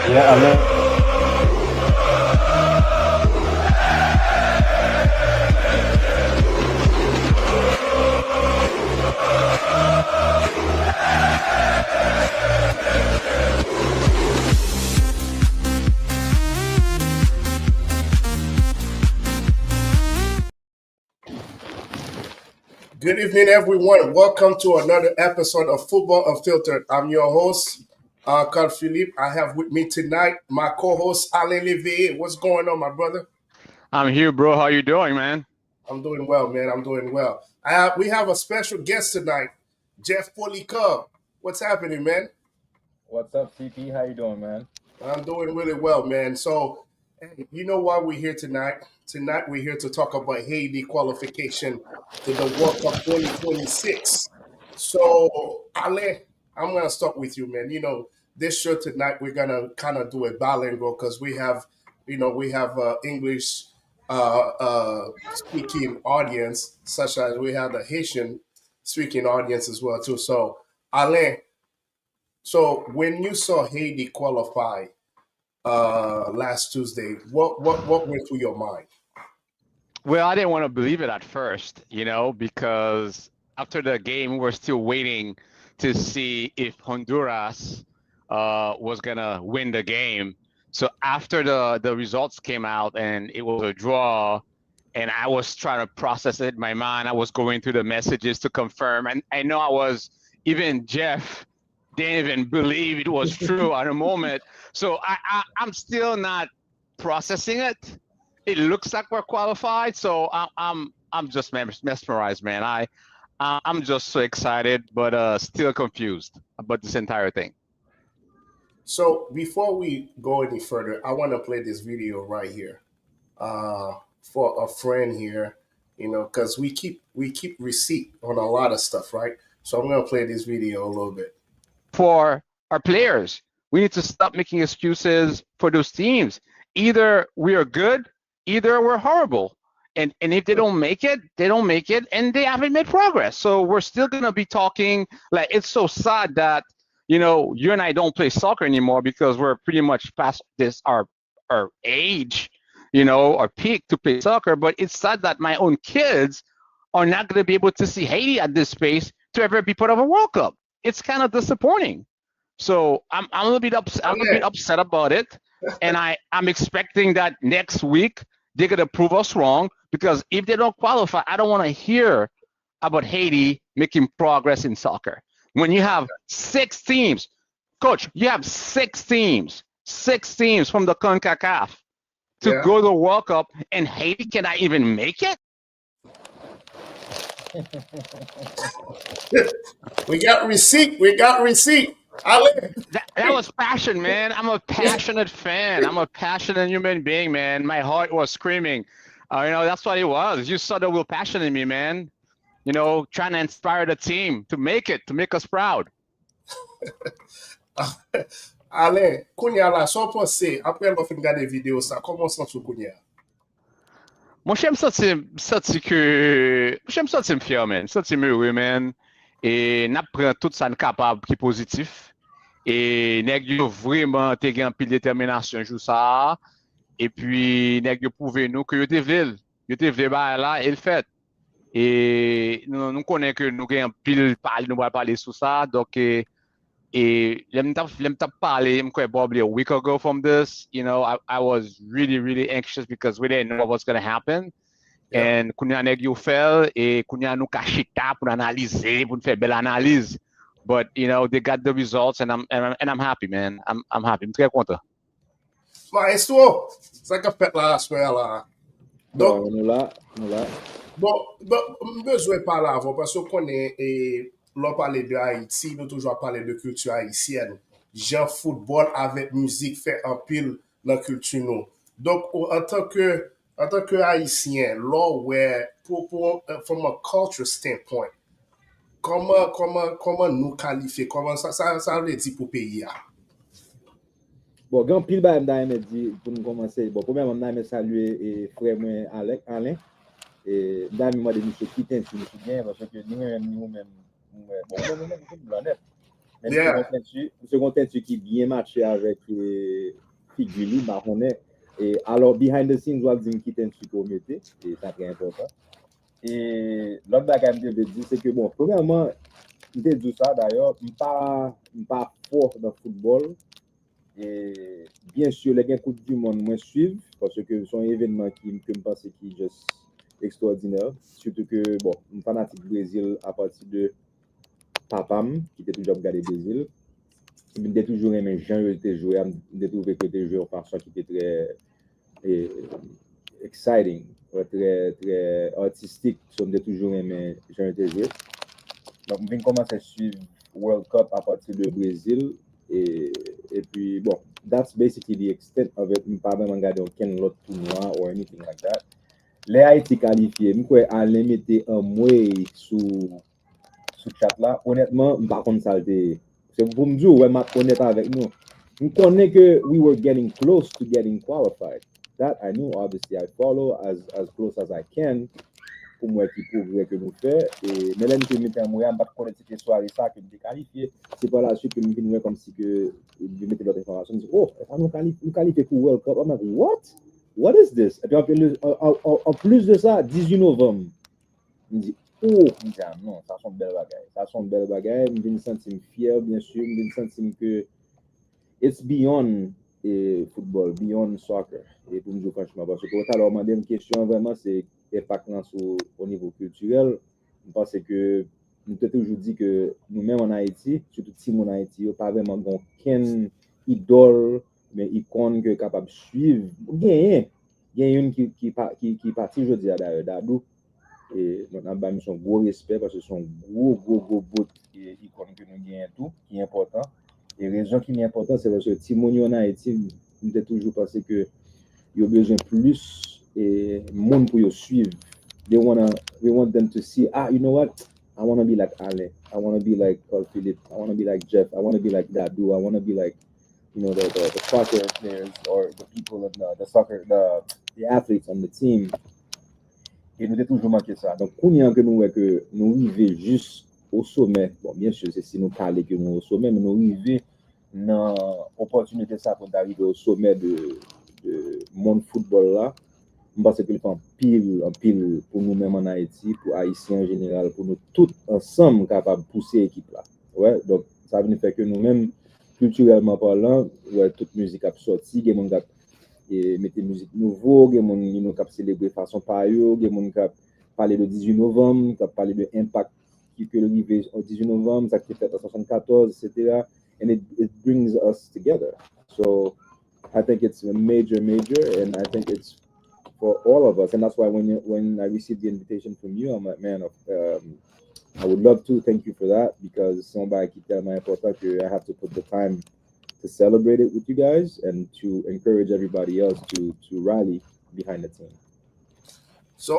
Yeah, I Good evening, everyone. Welcome to another episode of Futbol Unfiltered. I'm your host, Carl Philippe. I have with me tonight my co-host, Alain Levier. What's going on, my brother? I'm here, bro. How you doing, man? I'm doing well, man. I'm doing well. We have a special guest tonight, JEFF POLICARD. What's happening, man? What's up, CP? How you doing, man? I'm doing really well, man. So, hey, you know why we're here tonight? Tonight we're here to talk about Haiti qualification to the World Cup 2026. So, Ale, I'm gonna start with you, man. You know, this show tonight we're gonna kind of do a bilingual because we have English speaking audience, such as we have the Haitian speaking audience as well too. So, Ale, so when you saw Haiti qualify last Tuesday, what went through your mind? Well, I didn't want to believe it at first, because after the game, we were still waiting to see if Honduras was gonna win the game. So after the results came out and it was a draw, and I was trying to process it in my mind, I was going through the messages to confirm, and I know even Jeff didn't even believe it was true at a moment. So I'm still not processing it. It looks like we're qualified, so I'm just mesmerized, man. I'm just so excited, but still confused about this entire thing. So before we go any further, I want to play this video right here for a friend here, because we keep receipt on a lot of stuff, right? So I'm gonna play this video a little bit. For our players, we need to stop making excuses for those teams. Either we are good, either we're horrible. And if they don't make it, they don't make it, and they haven't made progress. So we're still gonna be talking. Like, it's so sad that you and I don't play soccer anymore because we're pretty much past our age, our peak to play soccer. But it's sad that my own kids are not gonna be able to see Haiti at this space to ever be part of a World Cup. It's kind of disappointing. So I'm a little bit upset. I'm a bit upset about it, and I'm expecting that next week they're gonna prove us wrong, because if they don't qualify, I don't want to hear about Haiti making progress in soccer. When you have 6 teams, coach, you have 6 teams from the CONCACAF to go to the World Cup, and Haiti cannot even make it. We got receipt. That was passion, man. I'm a passionate fan. I'm a passionate human being, man. My heart was screaming. That's what it was. You saw the real passion in me, man. Trying to inspire the team to make it, to make us proud. Alain, Kounia la, so pense, après l'on fin gade vidéo sa, comment sens-tu Kounia? Moi, j'aime me fier, man. Me heureux, man. Et n'a pris tout ça capable qui est positif. Et nèg yo vraiment te gen pile détermination jou ça. Et puis nèg yo prouvé nous que yo te vle. Yo te vle ba là et le fait. Et nous connaissons que nous gen pile parler, nous va parler sur ça. Donc let me parler probably a week ago from this. I was really, really anxious because we didn't know what was going to happen. Yeah. And kounya nèg yo fel et kounya nous ka chita pour analyser, pour faire belle analyse. But they got the results, and I'm happy, man. I'm happy. I'm très content. Maestro, ça qu'a fait là, soir là. Donc, nous là. Bon, besoin de parler avant, parce qu'on est, l'on parle de Haïti, nous toujours parler de culture haïtienne. Genre football avec musique fait un pile dans la culture nous. Donc, en tant que haïtien, là, from a culture standpoint, comment nous qualifier, comment ça veut dire pour payer? Bon, grand pile ba m'da aimé dire pour nous commencer. Bon, premièrement, m'da aimé saluer frère moi Alain. Et m'da aimé de monsieur quitter si bien parce que nous-même bon, nous-même blanc net. Men Yeah. mse kon teinture ki bien matché avec figure li, ba konnen. Et alors, behind the scenes, wap di ki teinture ko mette, et ça très important. Et l'autre bagay mte ve di, c'est que bon, premièrement, mte di ça d'ailleurs, m'pa fort dans football. Et bien sûr, les Coupe du Monde, moi suivre, parce que son événement que je pense qui est juste extraordinaire. Surtout que, bon, je suis fanatique du Brésil à partir de papam, qui était toujours regardé Brésil. J'ai toujours aimé Jean était joué, j'ai trouvé que était joué en façon qui était très exciting, très, très artistique. So, j'ai toujours aimé Jean était joué. Donc, je viens commencer à suivre World Cup à partir de Brésil. Et puis, bon, that's basically the extent of it. Je ne pas vraiment regarder aucun autre tournoi or anything like that. Les Haïti qualifiés, je crois à les mettre un mois sous chat là. Honnêtement, je ne sais pas ça. C'est pour me dire, ouais, je suis honnête avec nous. Je connais que we were getting close to getting qualified. That I knew, obviously, I follow as close as I can. Pour moi qui progrès que nous fait et mais là nous mettons un moyen pas connaître cette soirée ça que nous qualifié c'est pas la suite que nous venons comme si que nous mettons d'autres informations oh nous qualifié pour World Cup I'm like what is this et puis en plus de ça 18 novembre je me dis oh non ça sont belle bagaille je me sentir fier bien sûr je me sentir que it's beyond football, beyond soccer. Et pour me dire franchement, parce que alors, ma deuxième question vraiment, c'est l'impact au niveau culturel. Je pense que nous avons toujours dit que nous-mêmes en Haïti, surtout si en Haïti, nous pas vraiment aucun idole, mais icône que capable de suivre. Il y a une qui partit, je dis d'ailleurs, d'Adou. Et nous avons son gros respect parce que son gros bout icône que nous gagnons tout, qui est important. Et la raison qui est importante, c'est parce que Timoni en Haïti, nous avons toujours pensé que il y a besoin plus de monde pour suivre. They want them to see, you know what? I want to be like Ale. I want to be like Carl Philip. I want to be like Jeff. I want to be like Dadu. I want to be like, you know, the soccer players or the people of the athletes on the team. Et nous avons toujours manqué ça. Donc, combien que nous arrivons juste au sommet, bon, bien sûr, c'est si nous parlons que nous au sommet, mais nous arrivons dans l'opportunité ça pour arriver au sommet de monde football là. Je pense que le fait en pile pour nous-mêmes en Haïti, pour Haïtiens en général, pour nous tous ensemble capables de pousser l'équipe là. Ouais, donc ça veut dire que nous-mêmes, culturellement parlant, ouais, toute musique a sorti, il y a des gens qui mettent musique nouveau, il y a des gens qui célébrer de façon pareille, il y a des gens qui parlent le 18 novembre, qui parlent de l'impact qui peut arriver au 18 novembre, ça qui est fait en 74, etc. And it brings us together. So I think it's a major, and I think it's for all of us. And that's why when I received the invitation from you, I'm like, man, I would love to. Thank you for that, because somebody keep telling me I have to put the time to celebrate it with you guys and to encourage everybody else to rally behind the team. So,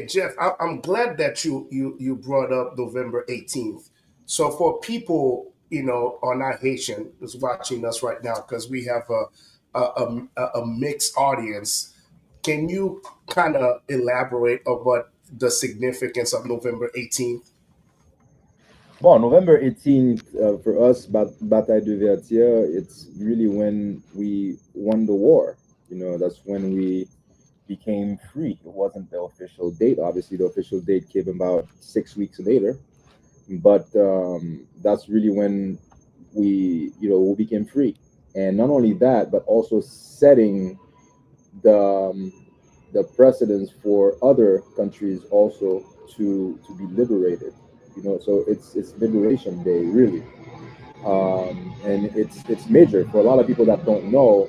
Jeff, I'm glad that you brought up November 18th. So, for people, you know, are not Haitian, who's watching us right now, because we have a mixed audience, can you kind of elaborate on what the significance of November 18th? Well, November 18th for us, Bataille de Vertier, it's really when we won the war. You know, that's when we became free. It wasn't the official date. Obviously, the official date came about 6 weeks later, but that's really when we became free. And not only that, but also setting the precedence for other countries also to be liberated. You know, so it's Liberation Day really, and it's major for a lot of people that don't know.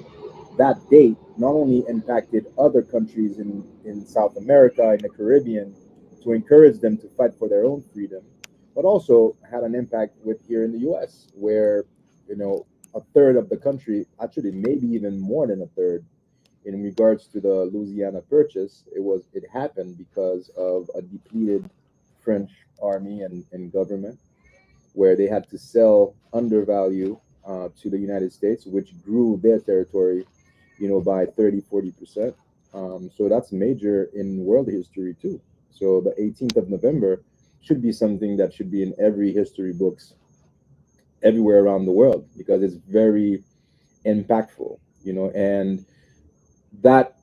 That date not only impacted other countries in South America and the Caribbean to encourage them to fight for their own freedom, but also had an impact with here in the U.S., where a third of the country, actually maybe even more than a third, in regards to the Louisiana Purchase, it happened because of a depleted French army and government, where they had to sell undervalue to the United States, which grew their territory, by 30-40%. So that's major in world history too. So the 18th of November should be something that should be in every history books everywhere around the world because it's very impactful, and that,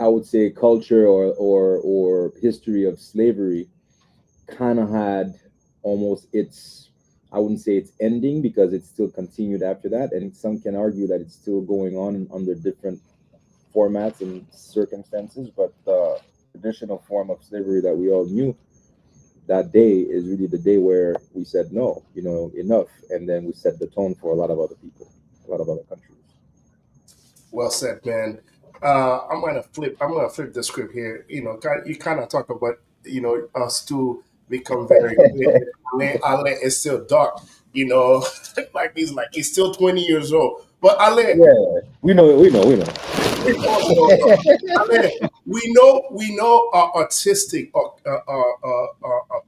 I would say, culture or history of slavery kind of had almost its, I wouldn't say it's ending because it still continued after that, and some can argue that it's still going on under different formats and circumstances, but the traditional form of slavery that we all knew that day is really the day where we said no, enough, and then we set the tone for a lot of other people, a lot of other countries. Well said, man. I'm gonna flip. I'm gonna flip the script here. You kind of talk about us to become very good. Ale is still dark. Like he's still 20 years old. But Ale, Yeah, we know. we know artistic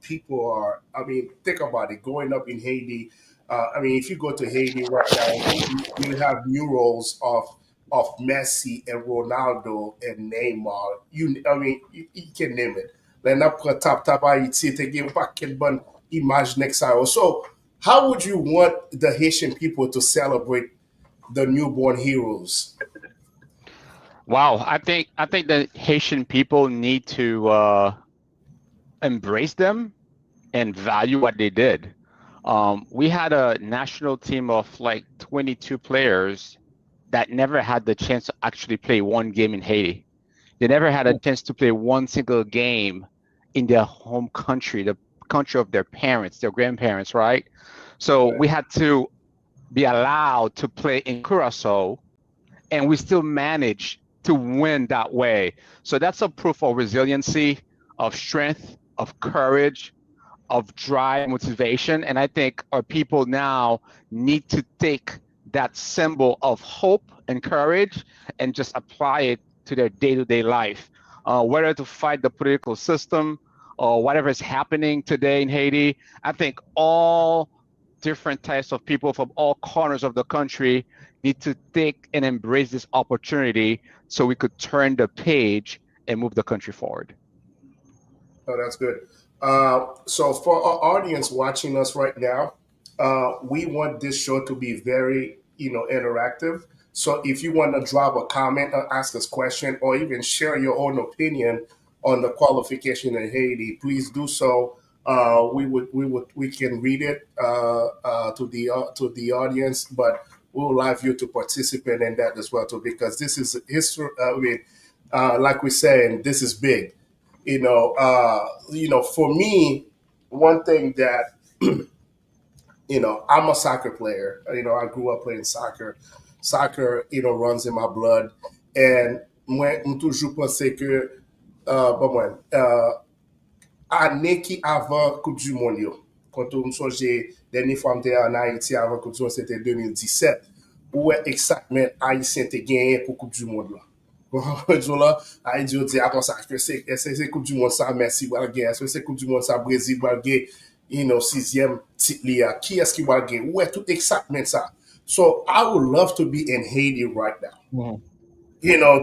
people are. I mean, think about it. Growing up in Haiti, I mean, if you go to Haiti right now, you have murals of Messi and Ronaldo and Neymar. I mean, you can name it. Then up tap Haiti to give back bon image next hour. So, how would you want the Haitian people to celebrate the newborn heroes? Wow, I think the Haitian people need to embrace them and value what they did. We had a national team of like 22 players that never had the chance to actually play one game in Haiti. They never had a chance to play one single game in their home country, the country of their parents, their grandparents, right? So we had to be allowed to play in Curacao, and we still managed to win that way. So that's a proof of resiliency, of strength, of courage, of drive, motivation. And I think our people now need to take that symbol of hope and courage and just apply it to their day-to-day life, whether to fight the political system or whatever is happening today in Haiti. I think all different types of people from all corners of the country need to take and embrace this opportunity so we could turn the page and move the country forward. Oh, that's good. So for our audience watching us right now, we want this show to be very, interactive. So if you want to drop a comment or ask us question or even share your own opinion on the qualification in Haiti, please do so. We can read it to the audience, but we'll allow you to participate in that as well too, because this is history. I mean, like we saying, this is big. For me, one thing that I'm a soccer player. I grew up playing soccer. Soccer, runs in my blood. And moi, m toujou pense que, bon, moi, ane ki avan Coupe du Monde yo, kontou m sonje, denye fwa mte an Haiti avan Coupe du Monde, c'était 2017, ouwe excitement Haitien te genyen pou Coupe du Monde la. Bon, là, Haïti dit, ah, bon, ça, c'est Coupe du Monde, ça, merci, Walgé, c'est Coupe du Monde, ça, Brésil, Walgé, sixième titre, qui est-ce qui Walgé? Ouais, tout exactement ça. So I would love to be in Haiti right now.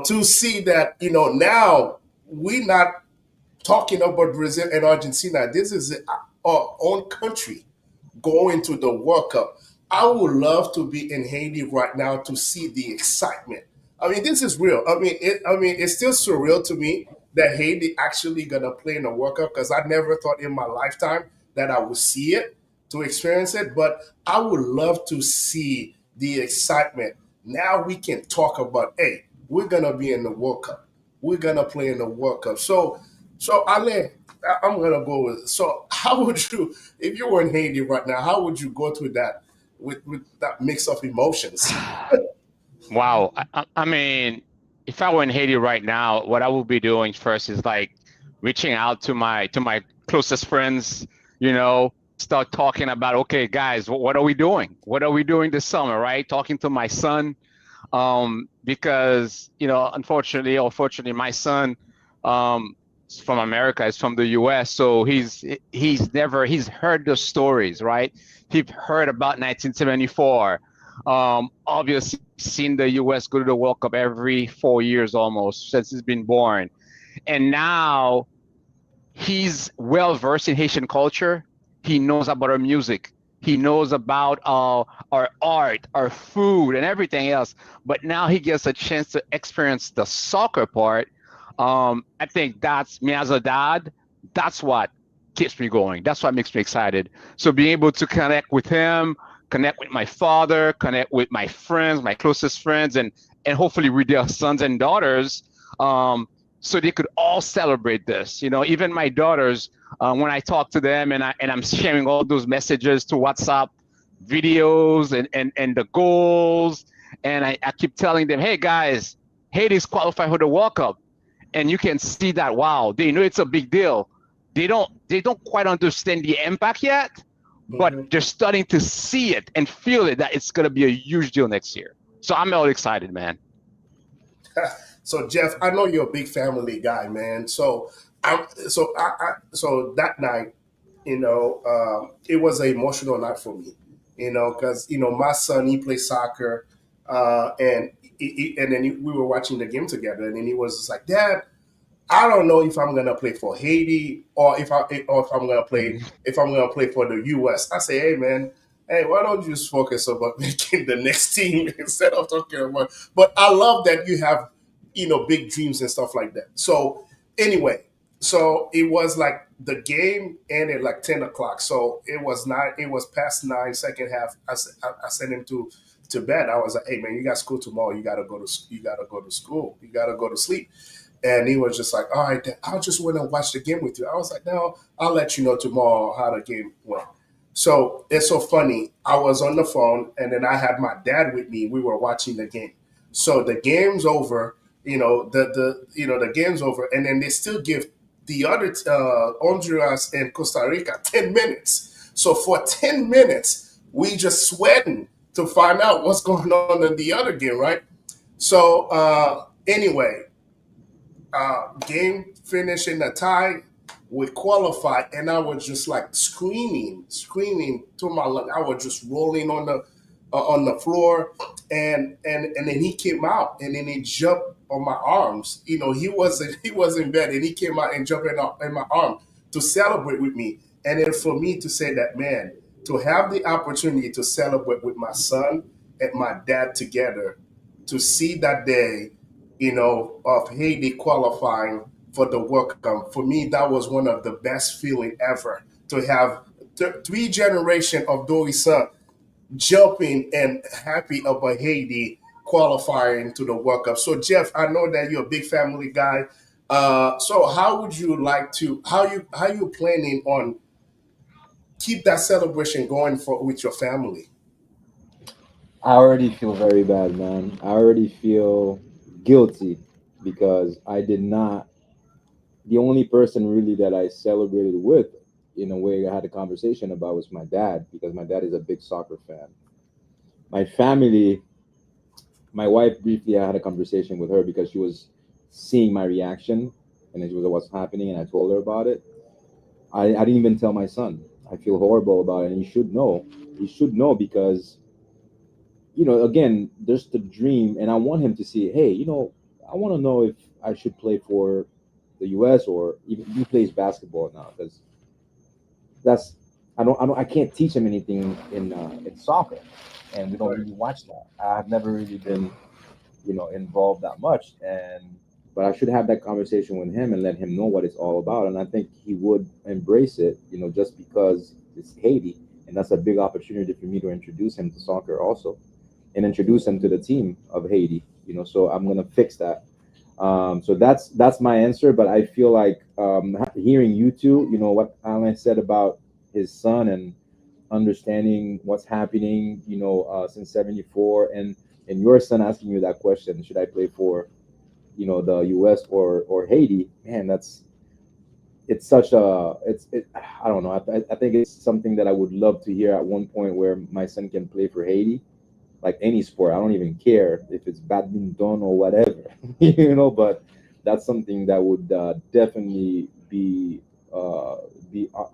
To see that, now we're not talking about Brazil and Argentina. This is our own country going to the World Cup. I would love to be in Haiti right now to see the excitement. I mean, this is real. I mean, it's still surreal to me that Haiti actually gonna play in the World Cup because I never thought in my lifetime that I would see it, to experience it. But I would love to see the excitement. Now we can talk about, hey, we're gonna be in the World Cup. We're gonna play in the World Cup. So Ale, I'm gonna go with. So how would you, if you were in Haiti right now, how would you go through that with that mix of emotions? Wow. I mean, if I were in Haiti right now, what I would be doing first is like reaching out to my closest friends, start talking about, okay, guys, what are we doing? What are we doing this summer, right? Talking to my son, because, unfortunately or fortunately, my son is from America, is from the US. So he's heard the stories, right? He's heard about 1974. Obviously seen the US go to the World Cup every 4 years almost since he's been born. And now he's well versed in Haitian culture. He knows about our music. He knows about our art, our food, and everything else. But now he gets a chance to experience the soccer part. I think that's me as a dad. That's what keeps me going. That's what makes me excited. So being able to connect with him, connect with my father, connect with my friends, my closest friends, and hopefully with their sons and daughters, so they could all celebrate this. Even my daughters, when I talk to them and I'm sharing all those messages to WhatsApp videos and the goals, and I keep telling them, hey guys, Haiti's qualified for the World Cup, and you can see that, wow, they know it's a big deal. They don't quite understand the impact yet, but they're starting to see it and feel it, that it's going to be a huge deal next year. So I'm all excited, man. So Jeff, I know you're a big family guy, man. So so that night, it was an emotional night for me, because my son, he plays soccer, and then we were watching the game together, and then he was just like, Dad, I don't know if I'm gonna play for Haiti or if I'm gonna play for the US. I say, hey man, hey, why don't you just focus about making the next team instead of talking about? But I love that you have big dreams and stuff like that. So anyway, so it was like the game ended like 10 o'clock. So it was nine. It was past nine. Second half. I sent him to bed. I was like, hey man, you got school tomorrow. You gotta go to school. You gotta go to sleep. And he was just like, all right, then I'll just want to watch the game with you. I was like, no, I'll let you know tomorrow how the game went. So it's so funny. I was on the phone and then I had my dad with me. We were watching the game. So the game's over, the game's over, and then they still give the other Honduras and Costa Rica 10 minutes. So for 10 minutes, we just sweating to find out what's going on in the other game, right? So anyway, game finished in a tie. We qualified, and I was just like screaming to my lung. I was just rolling on the floor, and then he came out, and then he jumped on my arms. He was in bed, and he came out and jumped in my arm to celebrate with me. And then for me to say that, man, to have the opportunity to celebrate with my son and my dad together, to see that day, of Haiti qualifying for the World Cup. For me, that was one of the best feeling ever to have three generations of Dorisa jumping and happy about Haiti qualifying to the World Cup. So Jeff, I know that you're a big family guy. So how would you like to? How you planning on keep that celebration going with your family? I already feel very bad, man. I already feel guilty because I did not. The only person really that I celebrated with, in a way, I had a conversation about was my dad, because my dad is a big soccer fan. My family, my wife, briefly, I had a conversation with her because she was seeing my reaction, and then she was like, what's happening, and I told her about it. I didn't even tell my son. I feel horrible about it, and he should know. He should know because, again, there's the dream, and I want him to see, hey, I want to know if I should play for the U.S. or even he plays basketball now, because that's I can't teach him anything in soccer, and we don't really watch that. I've never really been involved that much, but I should have that conversation with him and let him know what it's all about, and I think he would embrace it, just because it's Haiti, and that's a big opportunity for me to introduce him to soccer also, and introduce him to the team of Haiti. So I'm gonna fix that. So that's my answer. But I feel like hearing you two, what Alan said about his son and understanding what's happening, since '74, and your son asking you that question, should I play for, the U.S. or Haiti? Man, it's such a I don't know. I think it's something that I would love to hear at one point, where my son can play for Haiti, like any sport. I don't even care if it's badminton or whatever, But that's something that would definitely be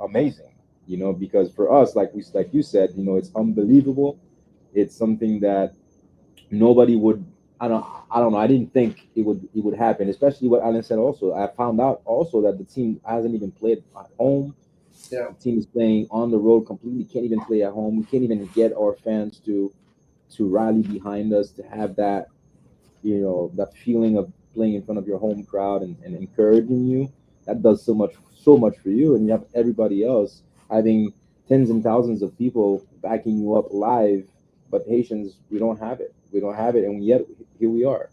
amazing, because for us, like you said, it's unbelievable. It's something that nobody would. I don't know. I didn't think it would happen, especially what Alan said. Also, I found out also that the team hasn't even played at home Yeah. The team is playing on the road completely, can't even play at home. We can't even get our fans to rally behind us, to have that, that feeling of playing in front of your home crowd and encouraging you. That does so much for you. And you have everybody else having tens and thousands of people backing you up live. But Haitians, we don't have it. We don't have it. And yet here we are,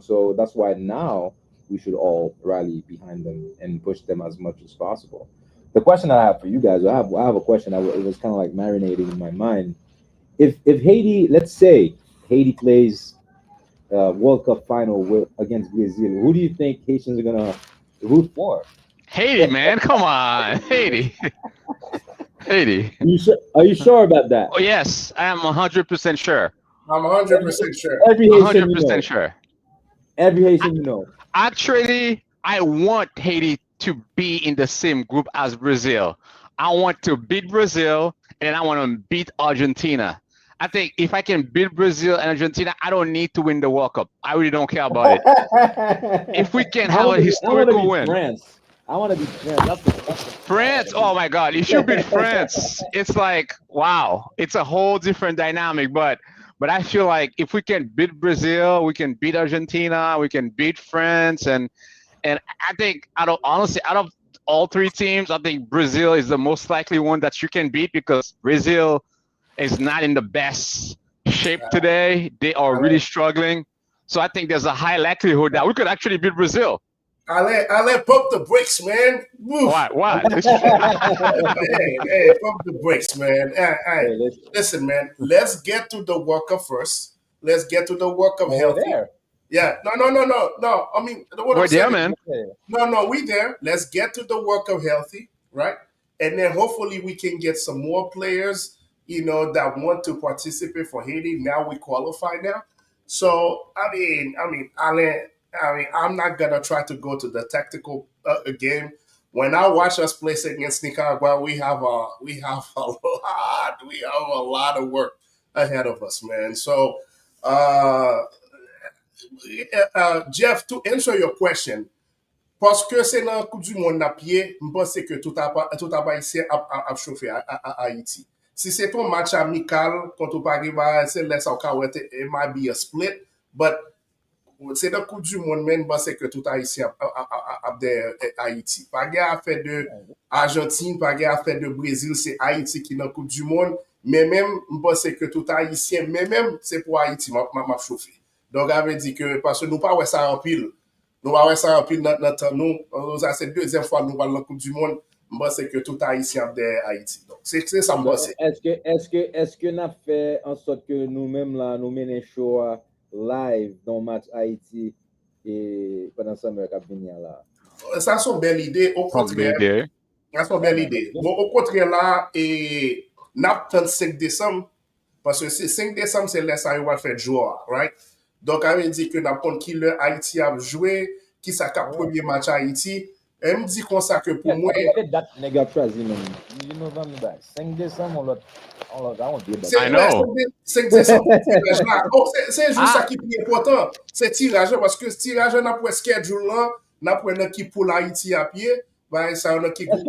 so that's why now we should all rally behind them and push them as much as possible. The question I have for you guys, I have a question. It was kind of like marinating in my mind. If Haiti, let's say Haiti plays World Cup final against Brazil, who do you think Haitians are gonna root for? Haiti, man, come on, Haiti, Haiti. Are you sure about that? Oh yes, I am 100% sure. I'm 100% sure. Every Haitian 100% sure. Every Haitian you know. Actually, I want Haiti to be in the same group as Brazil. I want to beat Brazil, and I want to beat Argentina. I think if I can beat Brazil and Argentina, I don't need to win the World Cup. I really don't care about it. If we can have a historical win. France. I want to beat France. France, oh my God! If you beat France, it's like wow, it's a whole different dynamic. But I feel like if we can beat Brazil, we can beat Argentina, we can beat France, and I think out of all three teams, I think Brazil is the most likely one that you can beat because Brazil is not in the best shape today. They are really struggling. So I think there's a high likelihood that we could actually beat Brazil. I let pump the brakes, man. What? Hey, pump the brakes, man. Hey, listen, man. Let's get to the World Cup first. Let's get to the World Cup healthy. There. Yeah. No. I mean, what we're I'm saying, there, man. No, we there. Let's get to the World Cup healthy, right? And then hopefully we can get some more players, that want to participate for Haiti. Now we qualify now. So I mean, I'm not gonna try to go to the tactical game. When I watch us play against Nicaragua, we have a lot of work ahead of us, man. So, Jeff, to answer your question, parce que c'est dans Coupe du Monde na pied, je pense que tout a ici à chauffer à Haïti. Si c'est ton match amical contre Paraguay, c'est laisse au cas it might be a split, but c'est dans Coupe du Monde même parce que tout a ici à Haïti. Paraguay a fait de Argentine, Paraguay a fait de Brésil, c'est Haïti qui est dans Coupe du Monde, mais même je pense que tout haïtien, mais même c'est pour Haïti m'a chauffé. Donc avait dit que parce que nous pas ouais ça en pile. Nous va voir ça en pile dans temps nous c'est deuxième fois nous va dans la Coupe du Monde, je pense que tout haïtien de Haïti. Donc c'est ça me pense. Est-ce que n'a fait en sorte que nous-mêmes là nous menons show live dans le match Haïti et pendant ça me cap venir là. Ça c'est une belle idée au contraire. Ça c'est une belle idée. Bon au contraire là et n'a 35 décembre parce que c'est 5 décembre c'est là ça va faire joueur, right? Donc, on dit que n'importe qui le Haïti a joué, qui ça a premier match à Haïti. Elle me dit comme ça que pour moi. Quelle date négative choisi, 5 décembre, on dit. I know. 5 décembre, c'est juste ça qui est important. C'est tirage, parce que ce tirage, n'a pas schedule là, n'a pas une équipe pour l'Haïti à pied. Ben, ça, on a qui est-ce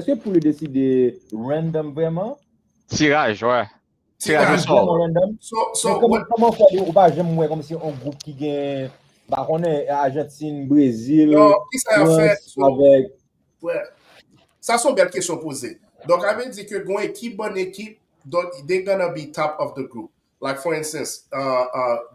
que pour le décider random vraiment? Tirage, ouais. Comment faire ou pas j'aime comme si un groupe qui gagne on est Argentine, Brésil, non, qui ça fait avec ouais. Ça sont belles questions posées. Donc avait dit que une équipe bonne équipe donc they're gonna be top of the group. Like for instance,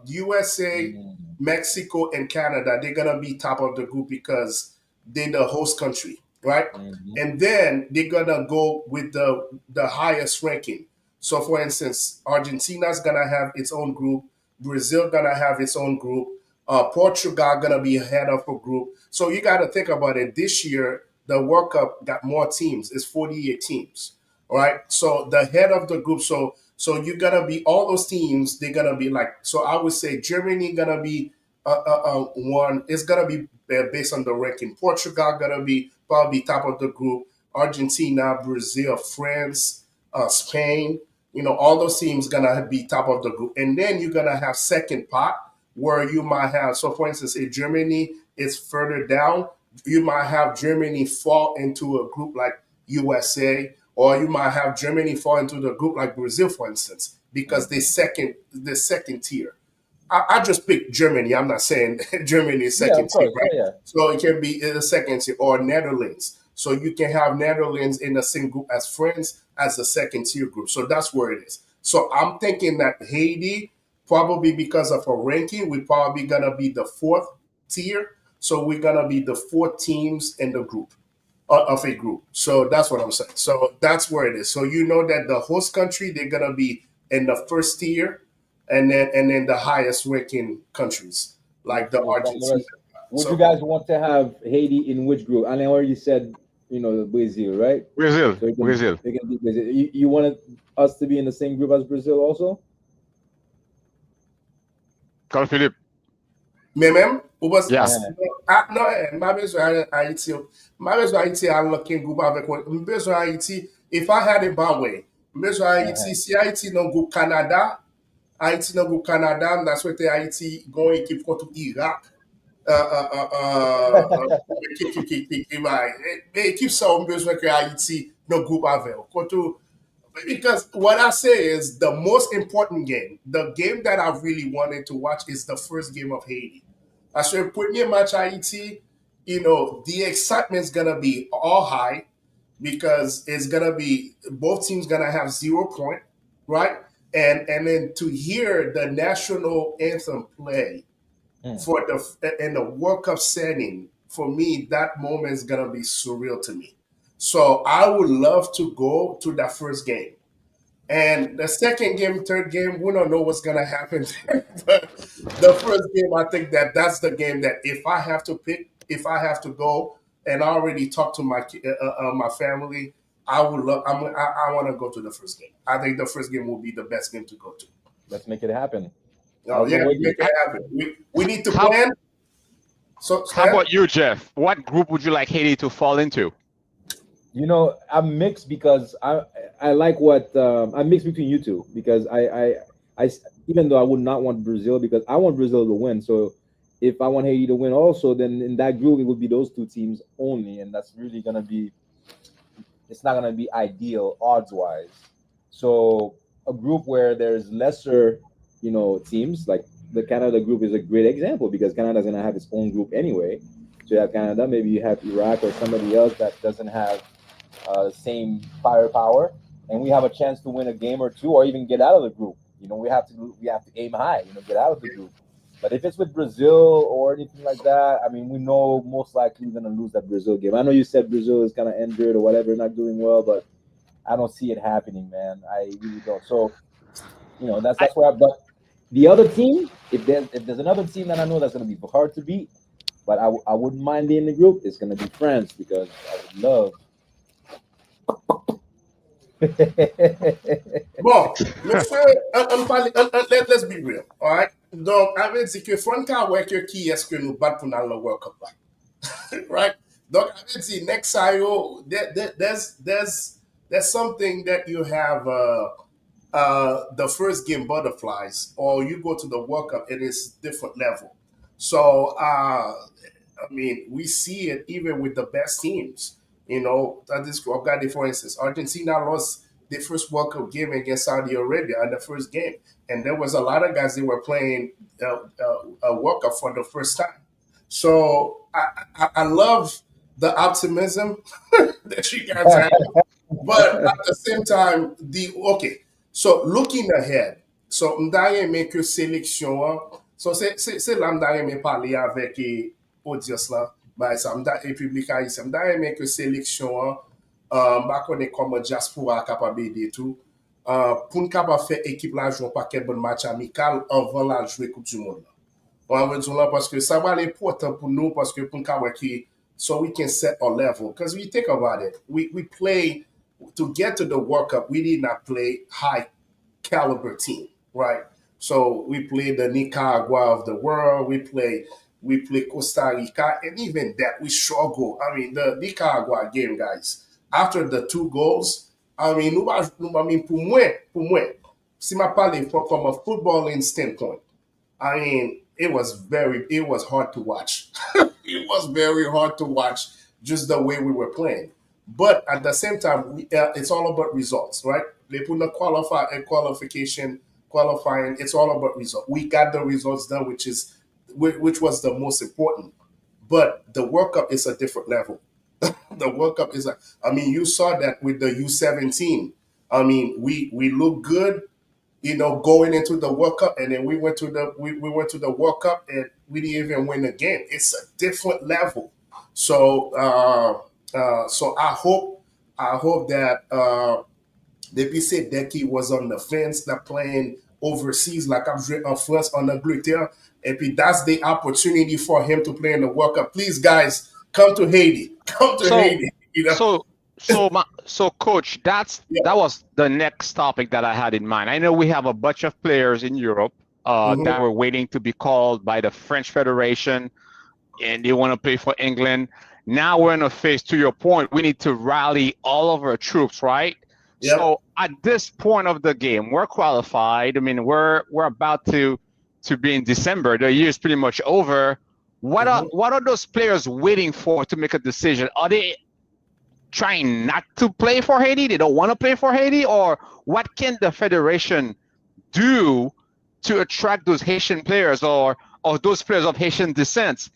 USA, Mexico and Canada, they're gonna be top of the group because they're the host country, right? And then they're gonna go with the highest ranking. So, for instance, Argentina's gonna have its own group. Brazil gonna have its own group. Portugal gonna be head of a group. So you got to think about it. This year, the World Cup got more teams. It's 48 teams, all right? So the head of the group. So you're gonna be all those teams. They're gonna be like. So I would say Germany gonna be one. It's gonna be based on the ranking. Portugal gonna be probably top of the group. Argentina, Brazil, France, Spain. All those teams gonna be top of the group, and then you're gonna have second pot where you might have. So, for instance, if Germany is further down, You might have Germany fall into a group like USA, or you might have Germany fall into the group like Brazil, for instance, because they second tier. I just picked Germany. I'm not saying Germany is Yeah, second of tier, course. right? Yeah, So it can be the second tier, or Netherlands. So you can have Netherlands in the same group as France as the second tier group. So that's where it is. So I'm thinking that Haiti, probably because of a ranking, we're probably gonna be the fourth tier. So we're gonna be the four teams in the group of a group. So that's what I'm saying. So that's where it is. So you know that the host country, they're gonna be in the first tier, and then the highest ranking countries like the yeah. Argentina. Would you So guys want to have Haiti in which group? And I already said, Brazil, right? Brazil, So Brazil. it can be Brazil. You wanted us to be in the same group as Brazil also? Carl Philippe. mais même, ou pas, Yeah. non, ma besoin Haïti, ma besoin Haïti à looking group avec moi, ma besoin Haïti, if I had it my way, ma besoin Haïti, si Haïti dans groupe Canada, Haïti dans groupe Canada, m'a souhaité Haïti gon équipe contre Irak, équipe ça, on besoin que Haïti dans groupe avec, contre. Because what I say is the most important game, the game that I really wanted to watch is the first game of Haiti. I said, premier match Haiti, the excitement's gonna be all high because it's gonna be both teams gonna have 0 point, right? And then to hear the national anthem play for in the World Cup setting, for me, that moment is gonna be surreal to me. So I would love to go to that first game. And the second game, third game, we don't know what's gonna happen. But the first game, I think that's the game that if I have to pick, if I have to go, and I already talked to my family, I would love. I want to go to the first game. I think the first game will be the best game to go to. Let's make it happen. Oh yeah, Wait, make it happen. We need to How- plan. So How about you, Jeff? What group would you like Haiti to fall into? I'm mixed because I like what I'm mixed between you two because I even though I would not want Brazil because I want Brazil to win. So if I want Haiti to win also, then in that group it would be those two teams only, and that's really gonna be it's not gonna be ideal odds wise. So a group where there's lesser, teams like the Canada group is a great example because Canada's gonna have its own group anyway. So you have Canada, maybe you have Iraq or somebody else that doesn't have same firepower, and we have a chance to win a game or two, or even get out of the group. We have to aim high, get out of the group. But if it's with Brazil or anything like that, I mean, we know most likely we're gonna lose that Brazil game. I know you said Brazil is kind of injured or whatever, not doing well, but I don't see it happening, man. I really don't. So, that's where. But the other team, if there's another team that I know that's gonna be hard to beat, but I wouldn't mind being in the group. It's gonna be France because I would love. Bon, monsieur, let's be real, all right? Donc, avait dit que faut qu'on voit que qui est-ce que nous battons pour le World Cup là. Right? Donc, avait dit next IO, there's something that you have the first game butterflies, or you go to the World Cup, it is different level. So, I mean, we see it even with the best teams. That is, for instance, Argentina lost the first World Cup game against Saudi Arabia in the first game, and there was a lot of guys that were playing a World Cup for the first time. So I love the optimism that you guys have, but at the same time, So looking ahead, so m'daye men que sélection an, so c'est là m'daye men parler avec audience là, bah ça m'da République Haïtienne, m'daye men que sélection an, m'a connaît comment diaspora capable aider tout, pour nous capable faire équipe là jouer un paquet bon match amical avant la jouer Coupe du Monde. On va dire là parce que ça va être important pour nous parce que pour nous capable so we can set our level because we think about it, we play to get to the World Cup, we did not play high caliber team, right? So we play the Nicaragua of the world, we play Costa Rica, and even that we struggle. I mean, the Nicaragua game, guys, after the 2 goals, I mean, pour moi, si ma parle from a footballing standpoint, I mean, it was hard to watch. It was very hard to watch just the way we were playing. But at the same time, it's all about results, right? They put a qualification, qualifying. It's all about results. We got the results done, which was the most important. But the World Cup is a different level. The World Cup is I mean, you saw that with the U17. I mean, we look good, going into the World Cup, and then we went to the World Cup and we didn't even win the game. It's a different level. So so I hope that depuis c'est Deki was on the fence, not playing overseas like I'm en France, en Angleterre, and puis that's the opportunity for him to play in the World Cup. Please, guys, come to Haiti. Come to Haiti. So, coach, that was the next topic that I had in mind. I know we have a bunch of players in Europe that were waiting to be called by the French Federation, and they want to play for England. Now we're in a phase, to your point, we need to rally all of our troops, right? Yep. So at this point of the game, we're qualified. I mean, we're about to be in December. The year is pretty much over. What are those players waiting for to make a decision? Are they trying not to play for Haiti? They don't want to play for Haiti? Or what can the federation do to attract those Haitian players or those players of Haitian descent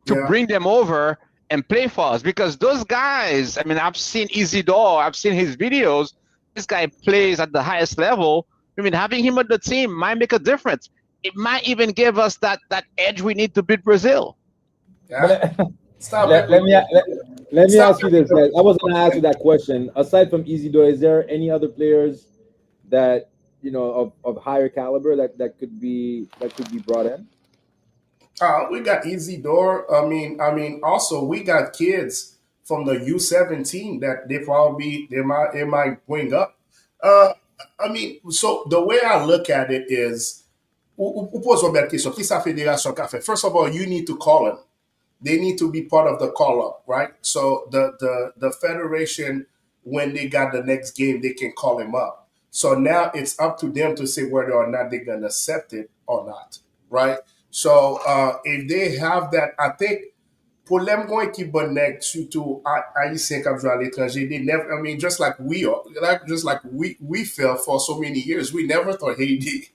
to bring them over and play for us? Because those guys, I mean, I've seen Isidore, I've seen his videos. This guy plays at the highest level. I mean, having him on the team might make a difference. It might even give us that edge we need to beat Brazil. Yeah. Let me ask you this, guys. I was going to ask you that question. Aside from Isidore, is there any other players that of higher caliber that could be brought in? We got Isidore. I mean, also we got kids from the U17 that they might bring up. I mean, so the way I look at it is, first of all, you need to call them. They need to be part of the call-up, right? So the federation, when they got the next game, they can call him up. So now it's up to them to say whether or not they're going to accept it or not, right? So if they have that, I think, pour les gens qui bonnent, surtout haïtiens qui jouent à l'étranger, they never, I mean, just like we felt for so many years, we never thought Haiti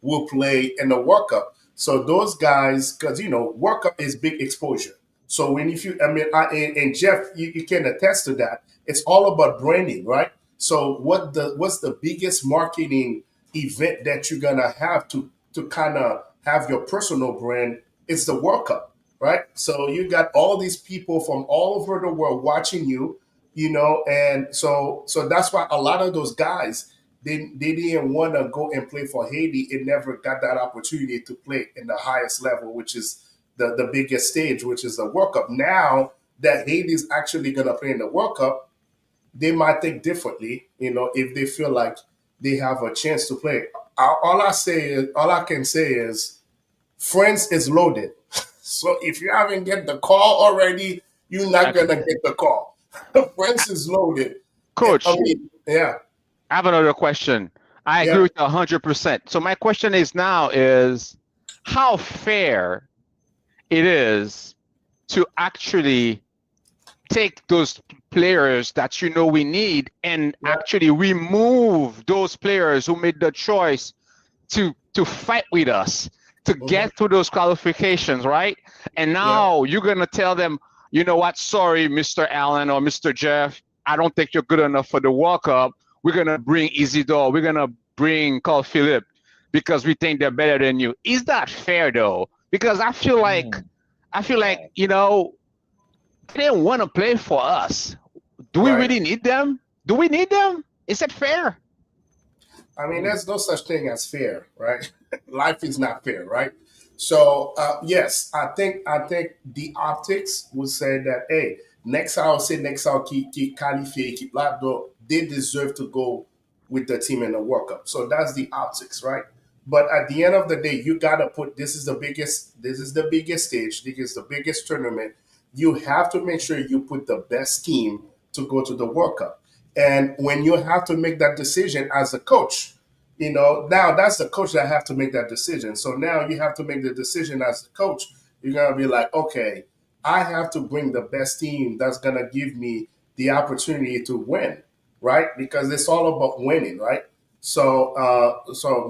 will play in the World Cup. So those guys, because World Cup is big exposure. So and Jeff, you can attest to that. It's all about branding, right? So what's the biggest marketing event that you're gonna have to kind of have your personal brand? It's the World Cup, right? So you got all these people from all over the world watching you, and so that's why a lot of those guys, they didn't want to go and play for Haiti. It never got that opportunity to play in the highest level, which is the biggest stage, which is the World Cup. Now that Haiti's actually going to play in the World Cup, they might think differently, if they feel like they have a chance to play. All I can say is, France is loaded. So if you haven't get the call already, you're not going to get the call. France is loaded. Coach. Yeah. I have another question. I agree with 100%. So my question is how fair it is to actually take those players that we need and actually remove those players who made the choice to fight with us, to get to those qualifications, right? And now you're going to tell them, you know what, sorry, Mr. Allen or Mr. Jeff, I don't think you're good enough for the World Cup. We're going to bring Isidore. We're going to bring Carl Philippe because we think they're better than you. Is that fair, though? Because I feel like, they didn't want to play for us. Do we really need them? Do we need them? Is that fair? I mean, there's no such thing as fair, right? Life is not fair, right? So, yes, I think the optics would say that, hey, next qui qualifie équipe là, they deserve to go with the team in the World Cup. So that's the optics, right? But at the end of the day, you gotta put this is the biggest stage, this is the biggest tournament. You have to make sure you put the best team to go to the World Cup. And when you have to make that decision as a coach, now that's the coach that have to make that decision. So now you have to make the decision as a coach. You're gonna be like, okay, I have to bring the best team that's going to give me the opportunity to win, right? Because it's all about winning, right? So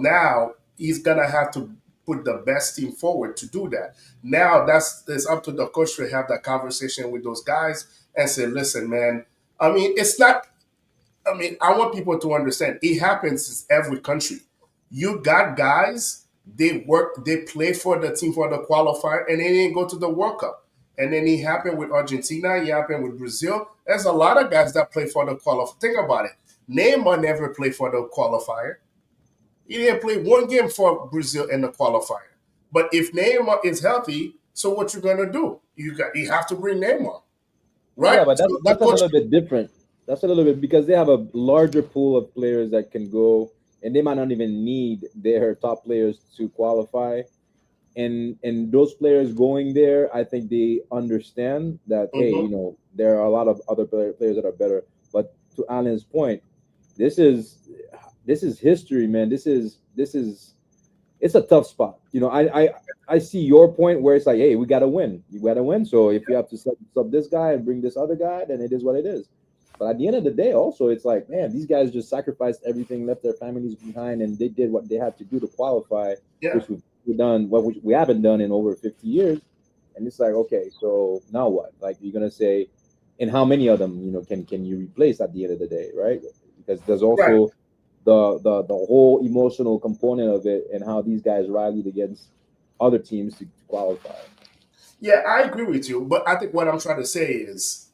now he's going to have to put the best team forward to do that. Now it's up to the coach to have that conversation with those guys and say, listen, man, I mean, it's not, I mean, I want people to understand it happens in every country. You got guys, they play for the team for the qualifier, and they didn't go to the World Cup. And then it happened with Argentina, it happened with Brazil. There's a lot of guys that play for the qualifier. Think about it. Neymar never played for the qualifier. He didn't play one game for Brazil in the qualifier. But if Neymar is healthy, so what you gonna do? You have to bring Neymar, right? Yeah, but So that's a little bit different. That's a little bit because they have a larger pool of players that can go, and they might not even need their top players to qualify. And those players going there, I think they understand that hey, you know, there are a lot of other players that are better. But to Alan's point, this is history, man. This is it's a tough spot. You know, I see your point where it's like, hey, we gotta win. You gotta win. So if you have to sub this guy and bring this other guy, then it is what it is. But at the end of the day, also, it's like, man, these guys just sacrificed everything, left their families behind, and they did what they had to do to qualify, which we've done, what we haven't done in over 50 years. And it's like, okay, so now what? Like, you're gonna say, and how many of them, you know, can you replace at the end of the day, right? Because there's also the whole emotional component of it and how these guys rallied against other teams to qualify. Yeah, I agree with you, but I think what I'm trying to say is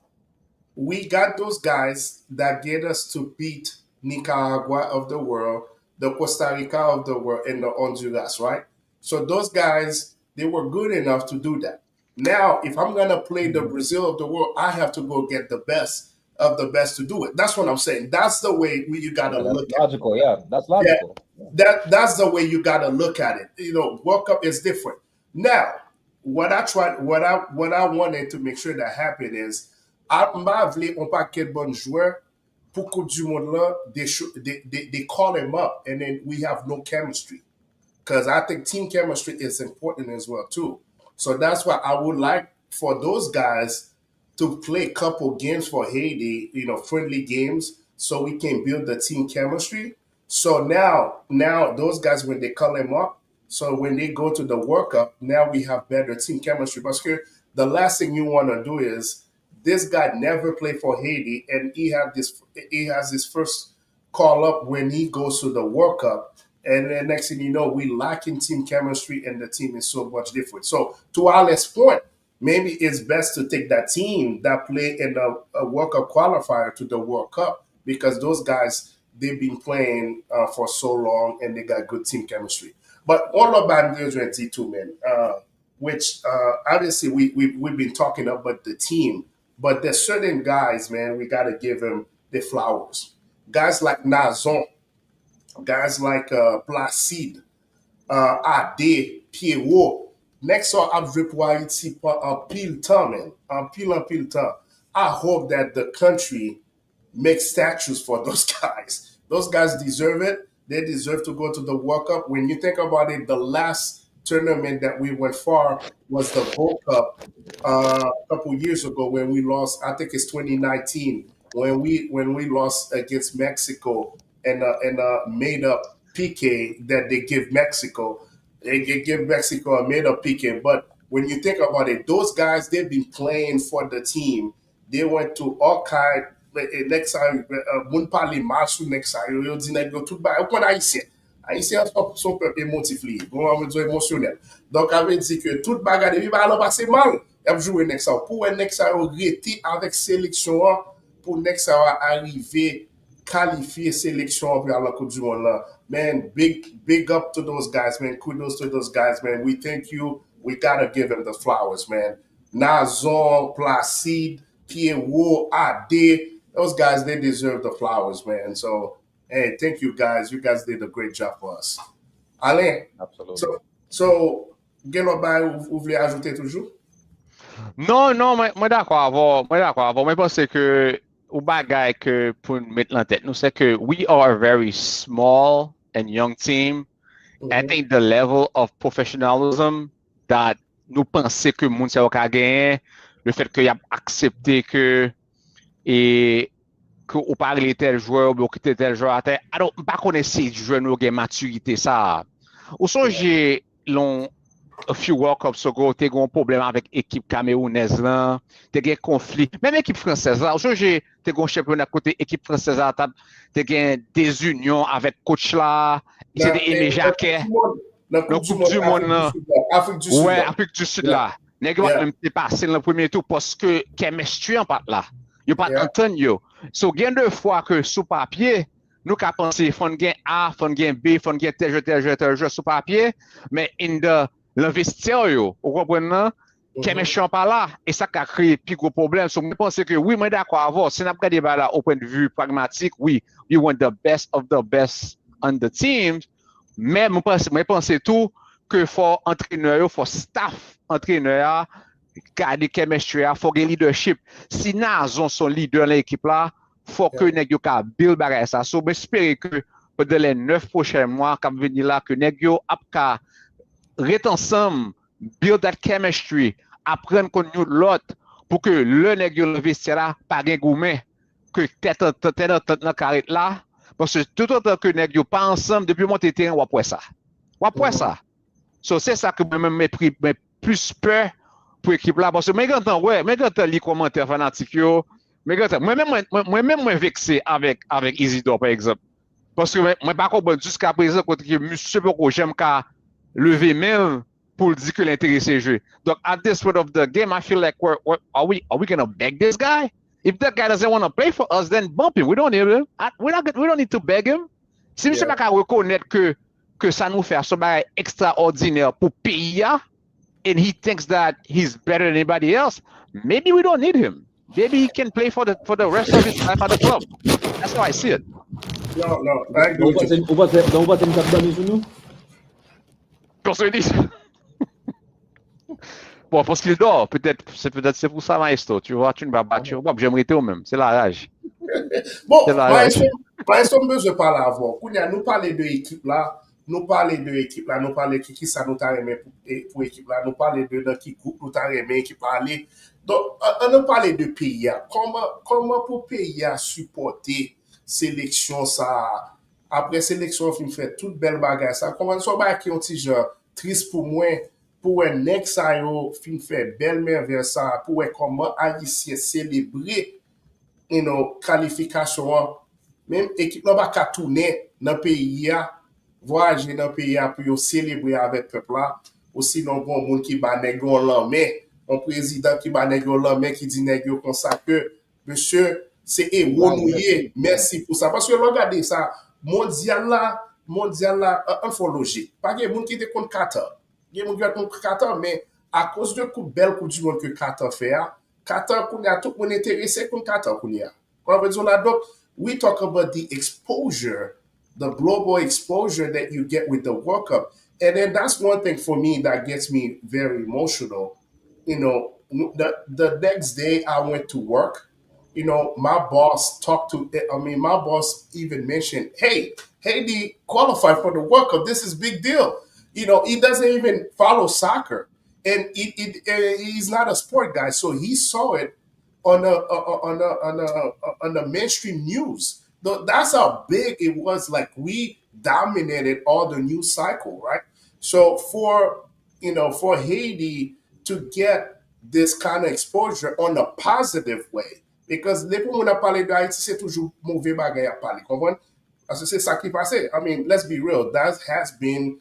we got those guys that get us to beat Nicaragua of the world, the Costa Rica of the world, and the Honduras, right? So those guys, they were good enough to do that. Now, if I'm going to play the Brazil of the world, I have to go get the best of the best to do it. That's what I'm saying. That's the way you got to look at it. Logical, yeah. That's logical. Yeah, that's the way you got to look at it. You know, World Cup is different. Now, what I wanted to make sure that happened is, m'a vle on paquet bon joueur pour Coupe du Monde là, they call him up and then we have no chemistry. Because I think team chemistry is important as well too. So that's why I would like for those guys to play a couple games for Haiti, you know, friendly games, so we can build the team chemistry. So now those guys, when they call them up, so when they go to the World Cup, now we have better team chemistry. But the last thing you want to do is this guy never played for Haiti, and he has his first call up when he goes to the World Cup. And then next thing you know, we lacking team chemistry, and the team is so much different. So to Alex's point, maybe it's best to take that team that play in a World Cup qualifier to the World Cup, because those guys, they've been playing for so long and they got good team chemistry. But all about D2, man, which obviously we've been talking about the team, but there's certain guys, man, we got to give them the flowers. Guys like Nazon, guys like Placide, Ade, Pierrot. Next on, I've required a pile temps, man. A pile temps. I hope that the country makes statues for those guys. Those guys deserve it. They deserve to go to the World Cup. When you think about it, the last tournament that we went far was the Gold Cup a couple years ago when we lost. I think it's 2019 when we lost against Mexico and made up PK that they give Mexico. They give Mexico a made up PK. But when you think about it, those guys, they've been playing for the team. They went to all kind. Next time, moun pale marchou next time, yo di nèg yo tout ba, ou kon Haïtien. Haïtien son peuple émotif li, bon on veut émotionnel. Donc avait dit que tout bagade vi ba passer mal, y a jouer next time. Pour next time rete avec sélection pour next time arriver qualifier sélection pour la Coupe du Monde là. Man, big up to those guys, man. Kudos to those guys, man. We thank you. We gotta give them the flowers, man. Nazon, Placide, Pierrot, Ade. Those guys, they deserve the flowers, man. So, hey, thank you guys. You guys did a great job for us. Alain, absolutely. So, vous voulez ajouter toujours? Non, moi d'accord avant. Moi pense que ou bagay que pour mettre en tête nous c'est que we are a very small and young team. I think the level of professionalism that nous pensons que moun sa ka gagner le fait qu'il a accepté que et que ou parler tel joueur ou quitter tel joueur alors pas connaître si joueur nous gain maturité ça ou songe long a few World Cups ago t'es un problème avec équipe camerounaise là t'es un conflit même équipe française là songe t'es un championnat côté équipe française là t'es un désunion avec coach là c'était Aimé Jacquet la le Coupe du Monde Afrique du Sud ouais là. Afrique du Sud là nèg même t'es passé dans le premier tour parce que chemistry en part là yo pas entendre yo so gain deux fois que sous papier nous ka penser fon gain A fon gain B fon gain tel jeu sous papier mais in the l'investisseur yo vous comprenez chemistry en part là et ça a créé plus gros problème so je pense que oui moi d'accord avant si n'a pas débat là au point de vue pragmatique oui we want the best of the best on the team mais moi pense tout que faut entraîneur faut staff entraîneur garder chemistry faut gagner leadership si Nazon son leader dans l'équipe là faut que nèg yo ka build bagay ça so j'espère que pendant les 9 prochains mois quand venir là que nèg yo ap ka rester ensemble build that chemistry apprendre connaître l'autre pour que le nèg yo investir là pas gain gourmet que tête dans carré là parce que tout autant que nèg yo pas ensemble depuis monter terrain ou après ça so c'est ça que moi plus peur pour l'équipe là parce que mais quand les commentaires fanatiques yo mais quand moi-même vexé avec Isidore par exemple parce que moi pas comprendre jusqu'à présent quand que monsieur beaucoup j'aime qu'à lever main pour dire que l'intéressé jouer donc at this point of the game I feel like are we going to beg this guy if that guy doesn't want to play for us then bump him we don't need him we don't need to beg him si monsieur pas reconnaître que ça nous fait un bail extraordinaire pour pays and he thinks that he's better than anybody else, maybe we don't need him. Maybe he can play for the rest of his life at the club. That's how I see it. No, I agree with you. On va te me sur nous. Qu'on se dise. Bon, parce qu'il dort, peut-être c'est pour ça, maestro. Tu vois, tu ne vas pas battre. Bon, j'aimerais tout même. C'est la rage. Bon, maestro, je parle avant. Nous parler de l'équipe là. Nous parler de l'équipe là, nous parler de qui ça nous t'a aimé pour l'équipe là, nous parler de dans qui groupe nous t'a aimé qui parler. Donc, on nous parler de pays. Comment pour pays à supporter sélection ça après sélection fin fait toute belle bagarre ça comment soit ba qui un petit genre triste pour moi pour un next ça yo fin fait belle merveille ça pour comment haïtien célébrer qualification même équipe là pas tourner dans pays voyager dans le pays pour célébrer avec le peuple là. Aussi, non, bon, monde qui bat nègre l'homme, un président qui bat nègre l'homme, qui dit nègre comme ça que, monsieur, c'est émonouillé. Merci pour ça. Parce que regardez ça, mondial là, un faut logique. Pas qu'il y a monde qui était contre Qatar. Il y a monde qui est contre Qatar, mais à cause de belle coupe du monde que Qatar fait, Qatar, tout le monde intéressé contre Qatar. Donc, we talk about the exposure the global exposure that you get with the World Cup. And then that's one thing for me that gets me very emotional. The next day I went to work, my boss my boss even mentioned, hey, Haiti qualified for the World Cup. This is big deal. He doesn't even follow soccer. And he's not a sport guy. So he saw it on the mainstream news. That's how big it was. Like we dominated all the news cycle, right? So for Haiti to get this kind of exposure on a positive way, because les pour on parler d'Haïti c'est toujours mauvais bagay à parler, comprendre? Parce que c'est ça qui passe. I mean, let's be real. That has been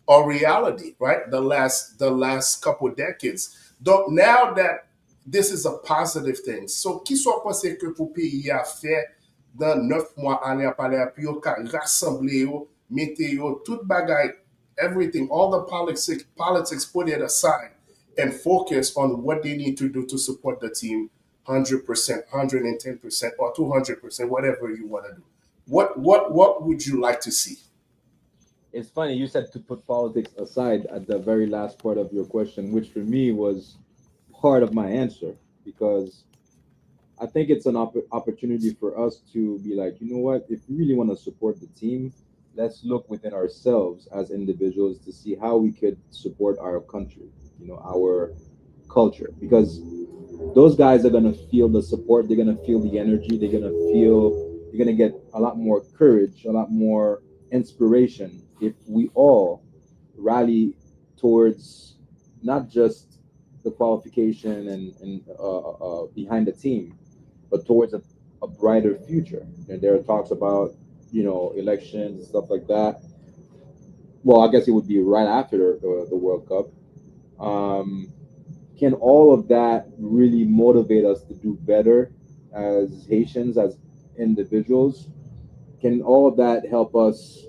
a reality, right? The last couple of decades. Donc now that this is a positive thing, so qui soit pensé que pour pays a fait dans 9 mois aller à parler puis yo ka rassembler yo mettez yo tout bagay everything all the politics put it aside and focus on what they need to do to support the team 100%, 110% or 200%, whatever you want to do. What would you like to see? It's funny you said to put politics aside at the very last part of your question, which for me was part of my answer, because I think it's an opportunity for us to be like, you know what, if we really want to support the team, let's look within ourselves as individuals to see how we could support our country, our culture. Because those guys are going to feel the support. They're going to feel the energy. They're going to get a lot more courage, a lot more inspiration if we all rally towards not just the qualification and behind the team, but towards a brighter future. And there are talks about, elections and stuff like that. Well, I guess it would be right after the World Cup. Can all of that really motivate us to do better as Haitians, as individuals? Can all of that help us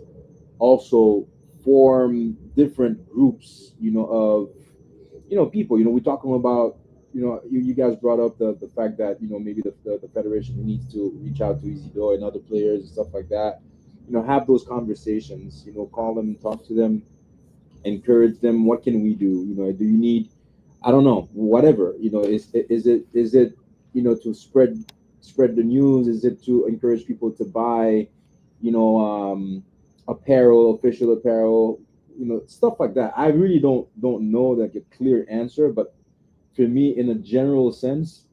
also form different groups, of people? We're talking about, you guys brought up the fact that, maybe the federation needs to reach out to Isidore and other players and stuff like that. Have those conversations, call them, talk to them, encourage them. What can we do? Do you need, I don't know, whatever, is it to spread the news? Is it to encourage people to buy, apparel, official apparel, stuff like that? I really don't know like a clear answer, but for me, in a general sense,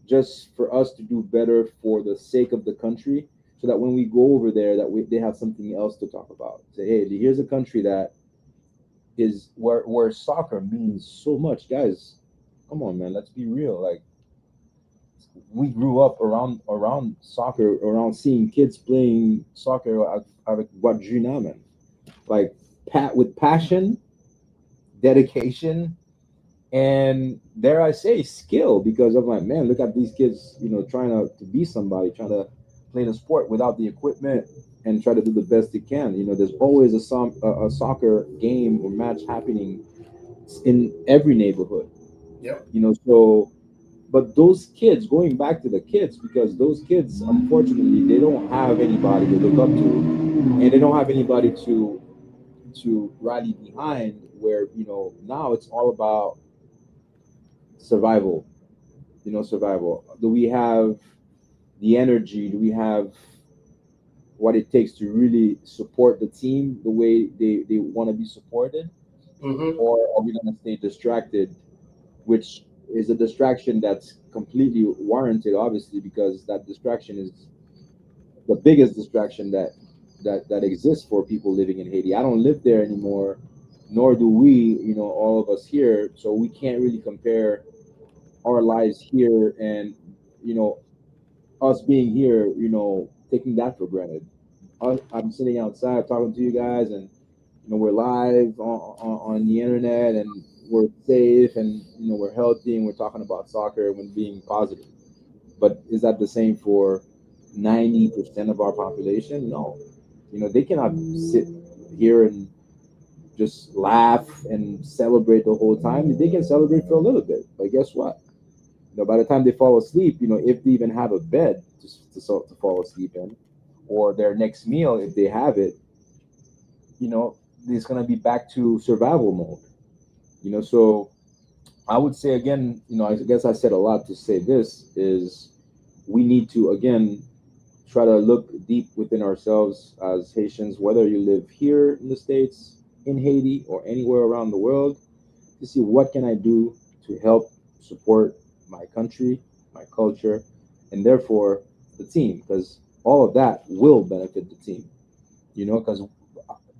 just for us to do better for the sake of the country, so that when we go over there, they have something else to talk about. Say, hey, here's a country that is where soccer means so much, guys. Come on, man, let's be real. Like, we grew up around soccer, around seeing kids playing soccer avec Guadjuna, man. Like, with passion, dedication, and dare I say skill, because I'm like, man, look at these kids, trying to be somebody, trying to play in a sport without the equipment and try to do the best they can. There's always a soccer game or match happening in every neighborhood. Yep. So, but those kids, going back to the kids, because those kids, unfortunately, they don't have anybody to look up to, and they don't have anybody to rally behind. Where now it's all about survival. Survival. Do we have the energy? Do we have what it takes to really support the team the way they want to be supported? Mm-hmm. Or are we going to stay distracted, which is a distraction that's completely warranted, obviously, because that distraction is the biggest distraction that exists for people living in Haiti. I don't live there anymore, nor do we, all of us here, so we can't really compare our lives here and, us being here, taking that for granted. I'm sitting outside talking to you guys, and we're live on the internet, and we're safe, and we're healthy, and we're talking about soccer and being positive. But is that the same for 90% of our population? No. They cannot sit here and just laugh and celebrate the whole time. They can celebrate for a little bit, but guess what? By the time they fall asleep, if they even have a bed to fall asleep in, or their next meal, if they have it, it's going to be back to survival mode. So I would say again, I guess I said a lot to say this is we need to again try to look deep within ourselves as Haitians, whether you live here in the States, in Haiti, or anywhere around the world, to see what can I do to help support my country, my culture, and therefore the team, because all of that will benefit the team, because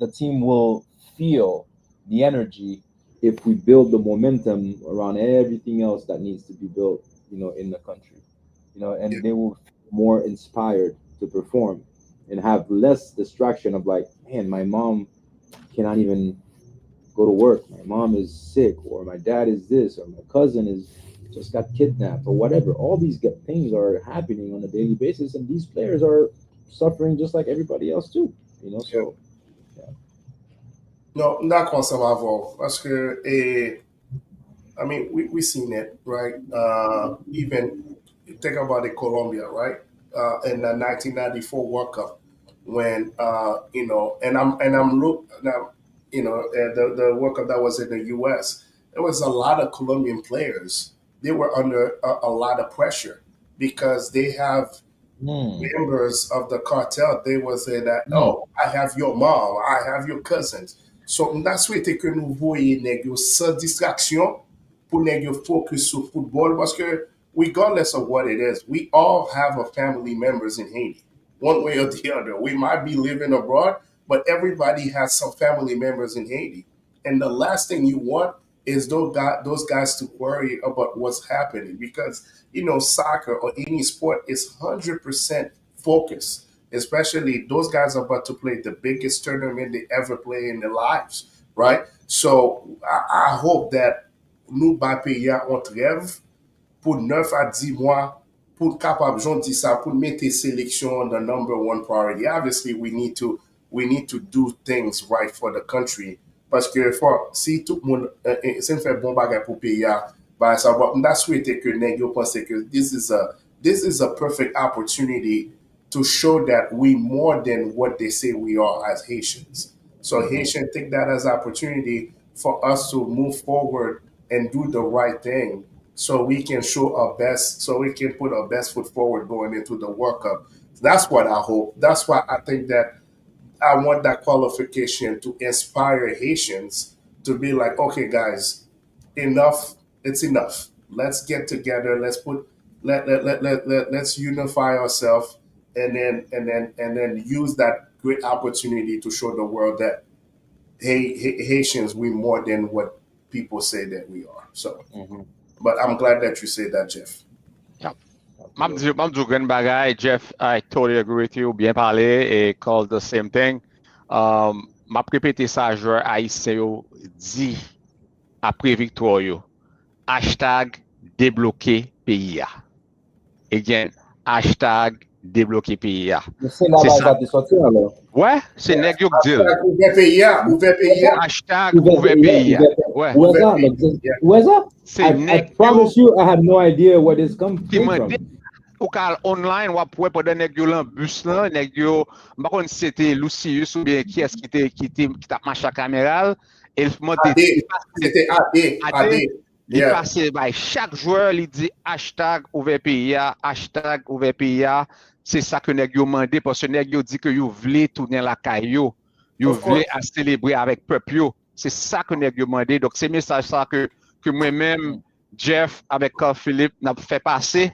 the team will feel the energy if we build the momentum around everything else that needs to be built, in the country, and they will feel more inspired to perform and have less distraction of like, man, my mom cannot even go to work. My mom is sick, or my dad is this, or my cousin is just got kidnapped, or whatever. All these things are happening on a daily basis, and these players are suffering just like everybody else too. So yeah. Non, d'accord, ça va voir. Parce que, I mean, we seen it, right? Even think about the Colombia, right? In the 1994 World Cup, when and I'm look now, the World Cup that was in the U.S. There was a lot of Colombian players. They were under a lot of pressure because they have Hmm. members of the cartel. They will say that, Hmm. oh, I have your mom, I have your cousins. So, mda souhaite que nou voye nèg yo sans distraction pour nèg yo focus sur football parce que regardless of what it is, we all have a family members in Haiti, one way or the other. We might be living abroad, but everybody has some family members in Haiti. And the last thing you want is those guys to worry about what's happening, because soccer or any sport is 100% focus. Especially those guys are about to play the biggest tournament they ever play in their lives, right? So I hope that nous ba payer en trêve pour 9 à 10 mois pour capable j'en dis ça pour mettre sélection the number one priority. Obviously, we need to do things right for the country. Parce que si tout le monde c'est fait bon bagage pour payer, bah ça va on a souhaité que nèg yo pense que this is a perfect opportunity to show that we more than what they say we are as Haitians. So Haitians take that as opportunity for us to move forward and do the right thing, so we can show our best, so we can put our best foot forward going into the World Cup. That's what I hope. That's why I think that I want that qualification to inspire Haitians to be like, okay, guys, enough. It's enough. Let's get together. Let's unify ourselves, and then use that great opportunity to show the world that Haitians, we more than what people say that we are. So, but I'm glad that you say that, Jeff. Yeah. Jeff, I totally agree with you. Bien parlé et call the same thing. Ma répété ça, joueur haïtien dit après victoire yo. Hashtag débloquer pays. Again, hashtag débloquer pays. C'est là ça de sortir alors. Ouais, c'est nèg yo dit. Ouvert pays. Hashtag ouvert pays. Ouais. Where's that? I promise you, I have no idea where this comes from. Ou kal online ou après pendant nèg yo lan bus là, nèg yo pas kon c'était Lucius ou bien qui est-ce qui t'a marché caméra, il c'était AD. Il passe by chaque joueur, il dit hashtag ouvert pays, hashtag ouvert pays. C'est ça que nèg yo mandé parce que nèg yo dit que yo voulait tourner la caillou, yo voulait à célébrer avec peuple yo. C'est ça que nèg yo mandé. Donc c'est message ça que moi-même Jeff avec Carl Philippe n'a fait passer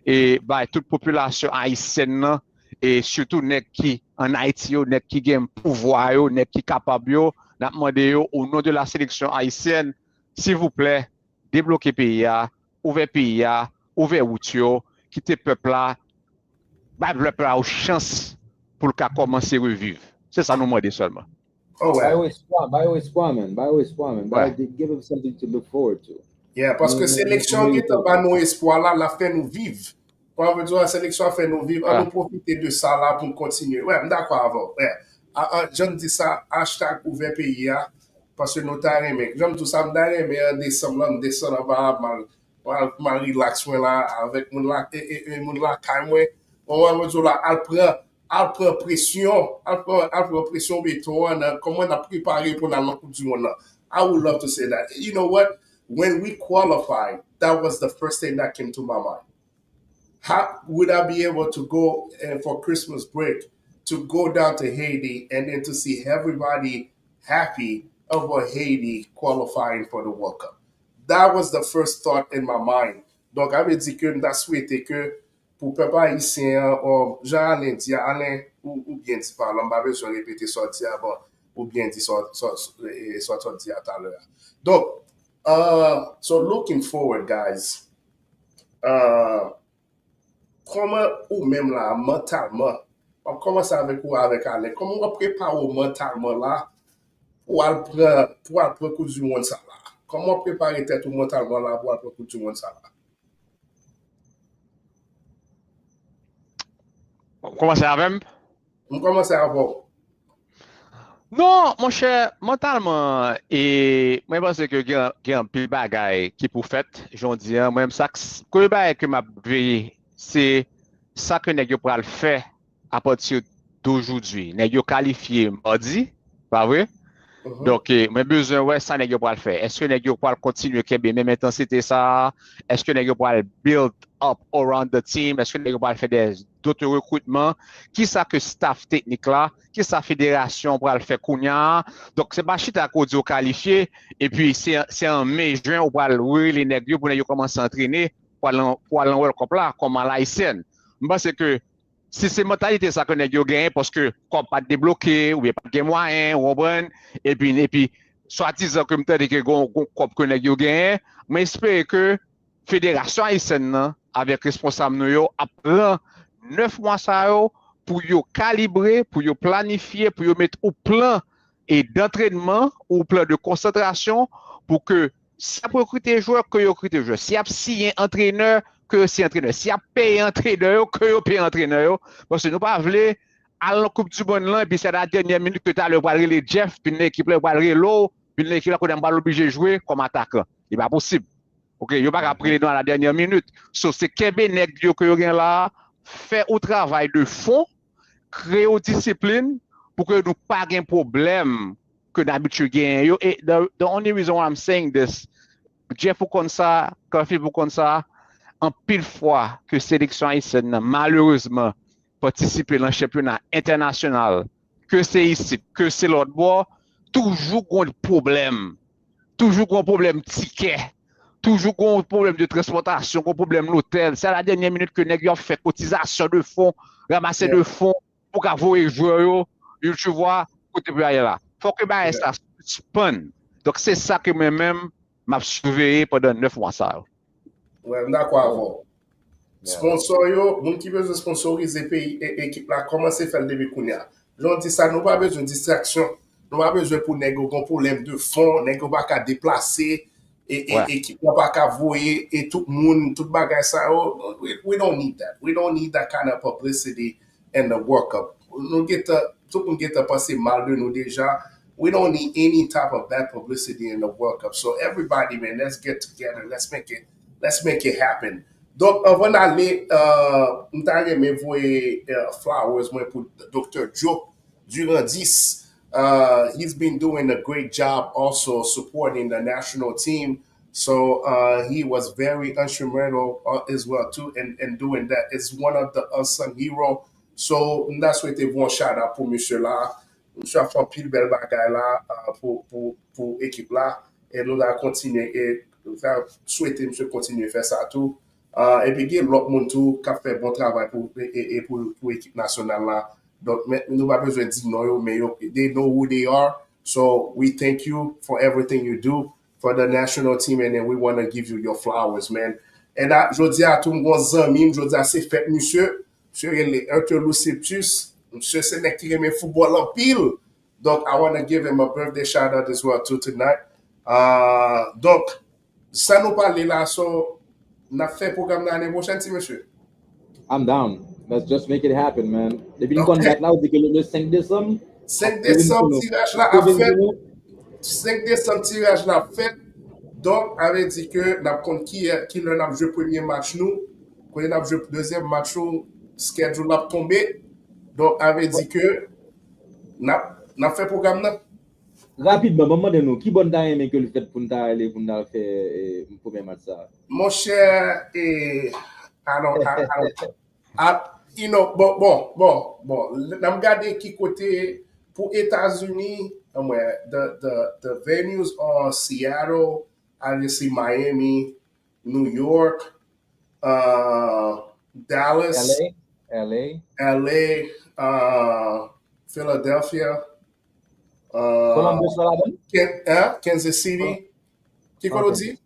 et bah toute population haïtienne et surtout nèg qui en Haïti yo, nèg qui gagne pouvoir yo, nèg qui capable yo, n'a demandé yo au nom de la sélection haïtienne, s'il vous plaît, débloquer pays, ouvert route yo, quitter peuple là, bah le peuple a une chance pour le cas commencer revivre. C'est ça nous demander seulement. Oh ouais. By espoir, man. Give them something to look forward to. Yeah, parce que sélection qui est pas nos espoirs là, la fait nous vivre. Quand on veut dire la sélection fait nous vivre, on nous profiter de ça là pour continuer. Ouais, d'accord avant. Ouais. Je dis ça hashtag ouvert pays parce que nous t'as aimé. J'aime tout ça mais en décembre mal relax là avec mon là et mon là calme. On va dire là elle prend pression béton comment on a préparé pour la Coupe du Monde. I would love to say that. You know what? When we qualified, that was the first thing that came to my mind. How would I be able to go for Christmas break to go down to Haiti and then to see everybody happy about Haiti qualifying for the World Cup? That was the first thought in my mind. Donc, avait dit que nous souhaité que pour peuple haïtien, Jean-Alain dit, Alain, ou bien dit par là, on va besoin de répéter sorti avant, ou bien dit sorti tout à l'heure. Donc, so looking forward, guys, comment ou même là, mentalement, on commence avec Alain, comment on prépare mentalement là pour prendre Coupe du Monde ça là? Comment préparer tête ou mentalement là pour prendre Coupe du Monde ça là? On commence avec? On commence avant. Non, mon cher, mentalement, et moi, je pense que il y a un peu de bagaille qui pour fait, j'en dis, moi-même, ça, que m'a veillé, c'est ça que nous allons faire à partir d'aujourd'hui. Nous allons qualifier mardi, pas vrai? Donc, moi, besoin, ouais, ça, nous allons faire. Est-ce que nous allons continuer avec la même intensité, ça? Est-ce que nous allons build up around the team? Est-ce que nous allons faire d'autres recrutements? Qui ça que staff technique là? Qui ça fédération pour le faire kounya? Donc, c'est pas chita qu'on dit qualifié. Et puis, c'est en mai, juin, on va les nègres pour nous commencer à entraîner, pour aller en World Cup là, comme à l'Haïtienne. Je pense que si c'est mentalité ça que nous gagnons parce que comme pas débloqué ou bien pas de moyen ou bien et puis soit-disant comme tel que gon que nous gagnons, mais j'espère que fédération haïtienne avec responsable nous apprend 9 mois ça pour yo calibrer, pour yo planifier, pour yo mettre au plan et d'entraînement ou plan de concentration pour que si vous recrutez joueur, que vous recrutez joueur. Si vous signé entraîneur, que vous entraîneur. Si vous payez entraîneur, que vous payez entraîneur. Parce que nous ne pouvons pas aller à la Coupe du Monde là, et puis c'est la dernière minute que tu as le les Jeff, puis l'équipe le l'eau, puis l'équipe là qu'on n'est pas obligé de jouer comme attaquant. Ce n'est pas possible. OK, il n'y a pas après dans la dernière minute. So, c'est Québec que vous avez là, fait au travail de fond, créer une discipline pour que nous pas de problème que d'habitude gagne. Et the only reason why I'm saying this, Jeff pour comme ça, Kofi pour comme ça, en pile fois que sélection haïtienne malheureusement participer dans le championnat international, que c'est ici, que c'est l'autre bord, toujours un problème, toujours un problème ticket, toujours un problème de transportation, un problème l'hôtel. C'est à la dernière minute que nous avons fait cotisation de fonds, ramasser de fonds pour qu'avoir les joueurs, tu vois, côté là. Faut que ça suspend. Donc c'est ça que moi-même m'a surveillé pendant 9 mois ça. Ouais, d'accord avant. Sponsor yo, moun qui veut sponsoriser pays et équipe là commencer faire le début kounya. J'en dis ça, nous pas besoin de distraction. Nous pas besoin pour négo gon problème de fond, négo pas qu'à déplacer et équipe pas qu'à voyer et tout monde tout bagay ça. We don't need that. We don't need that kind of publicity in the World Cup. Nous tout le monde get passé mal de nous déjà. We don't need any type of bad publicity in the World Cup. So everybody, man, let's get together. Let's make it happen. Donc, avant d'aller, nous avons envoyé flowers pour Dr. Joe durant 10. He's been doing a great job also supporting the national team. So he was very instrumental as well too in doing that. It's one of the unsung heroes. So that's what they want shout out pour monsieur là. Monsieur a fait un pile belle bagaille là pour équipe là et nous allons continuer et souhaiter monsieur continuer à faire ça tout. Et puis il y a l'autre monde tout qui a fait bon travail pour l'équipe nationale là. Donc nous pas besoin de dire non mais they know who they are. So we thank you for everything you do for the national team and then we want to give you your flowers, man. Et là je dis à tout le monde amis, je dis à c'est fait monsieur Septus, monsieur c'est qui aime football en pile. Donc I want to give him a birthday shout out as well too tonight. Donc ça nous parle là so n'a fait programme l'année prochaine si monsieur. I'm down. Let's just make it happen, man. Depuis une contact là, on dit que le 5 décembre. 5 décembre tirage là a fait. 5 décembre tirage là fait. Donc avait dit que n'a compte qui l'a joué premier match nous, qu'on a joué deuxième match nous, schedule a tombé. Donc avait dit que n'a fait programme là. Rapidement, maman de nous, qui bonne time que le fait pour nous aller pour nous faire un premier match ça. Mon cher you know, bon, n'a regardé qui côté pour États-Unis, the venues are Seattle, obviously Miami, New York, Dallas, LA, Philadelphia, Kansas City. Qui qu'on dit?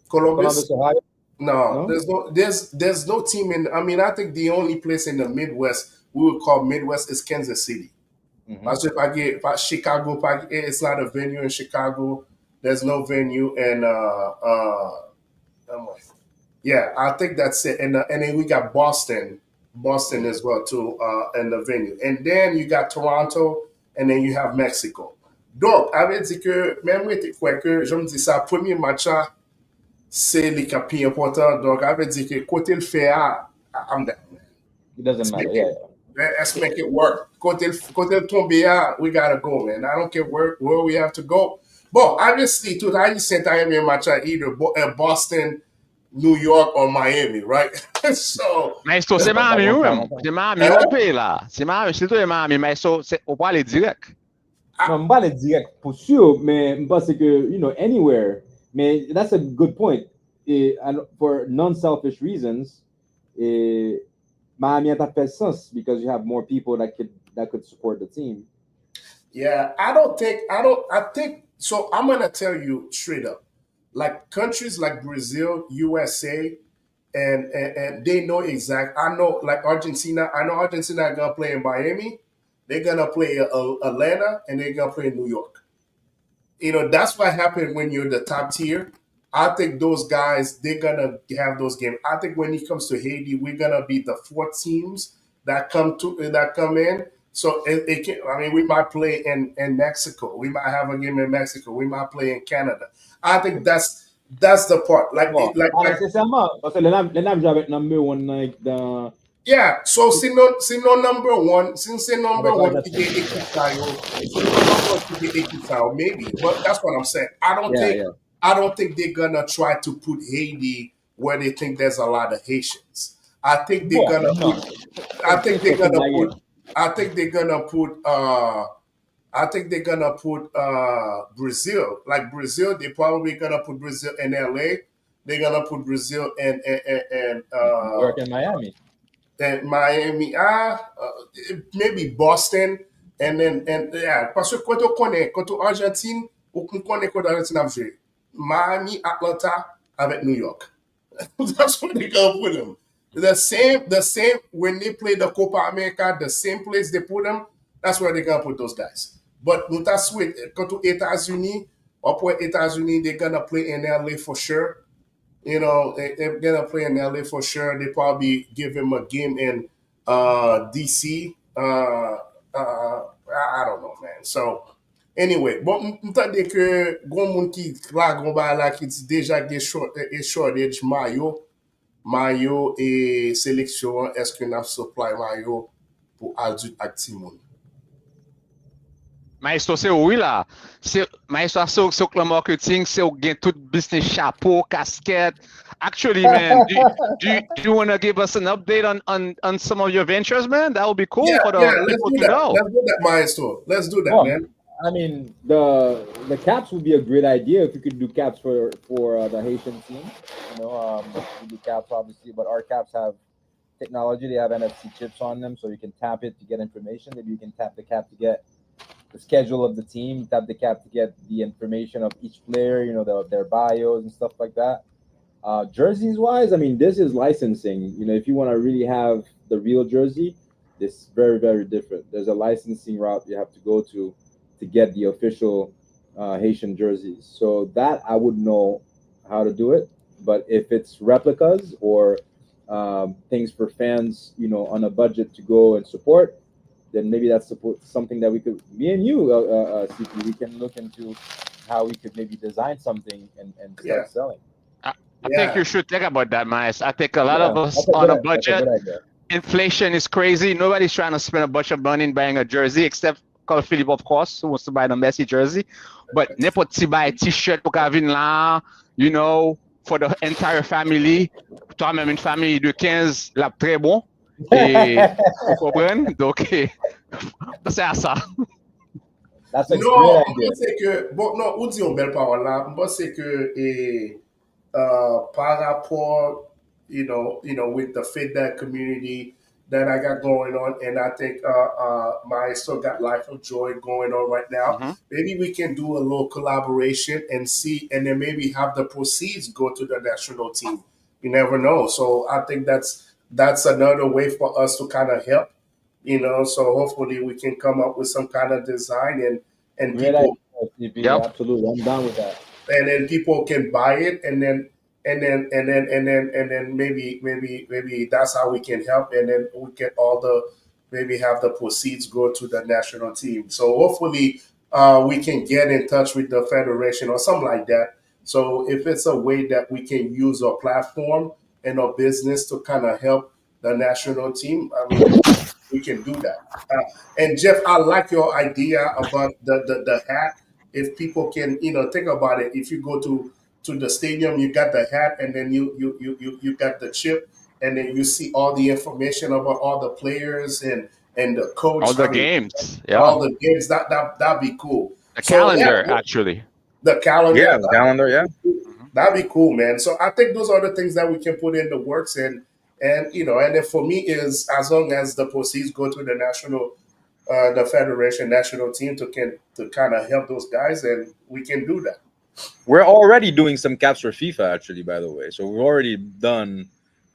Columbus. No, there's no team in. I mean, I think the only place in the Midwest we would call Midwest is Kansas City. So if I get Chicago, it's not a venue in Chicago. There's no venue, and yeah, I think that's it. And then we got Boston as well too, in the venue. And then you got Toronto, and then you have Mexico. Donc, avait dit que même que je me dis ça premier match c'est les plus important. Donc, avait dit que côté le fait I'm down. It doesn't matter. Yeah. Let's make it work. Côté le tomber we gotta go, man. I don't care where we have to go. Bon, obviously, tout à l'heure, match either Boston, New York or Miami, right? So. Mais c'est Miami, c'est Miami, on paye là. C'est Miami, c'est tout Miami, mais on va aller direct. Non, on va aller direct pour sûr, mais je pense que, you know, anywhere. Mais that's a good point. and for non-selfish reasons, Miami a fait sens because you have more people that could support the team. Yeah, I think so. I'm gonna tell you straight up, like countries like Brazil, USA, and they know exact. I know like Argentina. I know Argentina are gonna play in Miami. They're gonna play Atlanta, and they're gonna play in New York. That's what happened when you're the top tier. I think those guys, they're gonna have those games. I think when it comes to Haiti, we're gonna be the 4 teams that come in. So it can, I mean, we might play in Mexico. We might have a game in Mexico. We might play in Canada. I think that's the part. Like Bon, like pas nécessairement, parce que le NAM joue avec number one like dans yeah. So sinon number one, since c'est number avec one qui l'Argentine. est équipe ça, yo, sinon number one qui est équipe ça, maybe. But that's what I'm saying. I don't think they're gonna try to put Haiti where they think there's a lot of Haitians. I think they're gonna put. I think they're gonna put. I think they're gonna put. I think they're gonna put Brazil. Like Brazil, they're probably gonna put Brazil in LA. They're gonna put Brazil in Work in Miami. and Miami, maybe Boston, and yeah. Parce que quand on Argentine, ou qu'on connaît quand Argentine a joué, Miami, Atlanta, avec New York. That's where they gonna put them. The same when they play the Copa America, the same place they put them. That's where they gonna put those guys. But that's with quand to États-Unis, up with États-Unis, they're gonna play in LA for sure. They're gonna play in LA for sure. They probably give him a game in DC. I don't know, man. So anyway, bon, m'tande que gon moun ki la gon ba la ki déjà gen shortage mayo et sélection est-ce que n'a supply mayo pour adulte ak ti moun. Maestro, c'est oui là. Maestro, c'est le marketing, c'est gain tout business chapeau, casquette. Actually, man, do you want to give us an update on some of your ventures, man? That would be cool for the people to know. Let's do that, Maestro. Let's do that, man. I mean, the caps would be a great idea if you could do caps for the Haitian team. We do caps obviously, but our caps have technology. They have NFC chips on them, so you can tap it to get information. Maybe you can tap the cap to get the schedule of the team, tap the cap to get the information of each player, their bios and stuff like that. Jerseys wise, I mean, this is licensing. If you want to really have the real jersey, this is very, very different. There's a licensing route you have to go to get the official Haitian jerseys. So that I would know how to do it. But if it's replicas or things for fans, on a budget to go and support, then maybe that's something that we could, me and you, CP, we can look into how we could maybe design something and start selling. I think you should think about that, Miles. I think a lot of us on a budget. Inflation is crazy. Nobody's trying to spend a bunch of money in buying a jersey, except Carl Philippe, of course, who wants to buy the Messi jersey. But n'importe qui buy a t-shirt pour qu'à venir là, for the entire family. Toi-même, une famille de 15, là, très bon. Et vous comprenez? Donc, c'est à ça. Non, c'est que, bon, non, ou dit une belle parole là, moi, c'est que, par rapport, with the FedDat community that I got going on, and I think my still got Life of Joy going on right now. Mm-hmm. Maybe we can do a little collaboration and see, and then maybe have the proceeds go to the national team. You never know. So I think that's another way for us to kind of help, so hopefully we can come up with some kind of design and people. Yep. Absolutely. I'm down with that. And then people can buy it and then maybe that's how we can help, and then we get maybe have the proceeds go to the national team. So hopefully we can get in touch with the federation or something like that. So if it's a way that we can use our platform and our business to kind of help the national team, I mean, we can do that. And Jeff, I like your idea about the hat. If people can, think about it. If you go to the stadium, you got the hat, and then you got the chip, and then you see all the information about all the players and the coach. All the games. Yeah. All the games. That'd be cool. The calendar, actually. The calendar. Yeah, the calendar, yeah. That'd be cool, man. So I think those are the things that we can put in the works, and you know, and then for me is as long as the proceeds go to the national, the federation national team to kind of help those guys, and we can do that. We're already doing some caps for FIFA, actually, by the way. So we've already done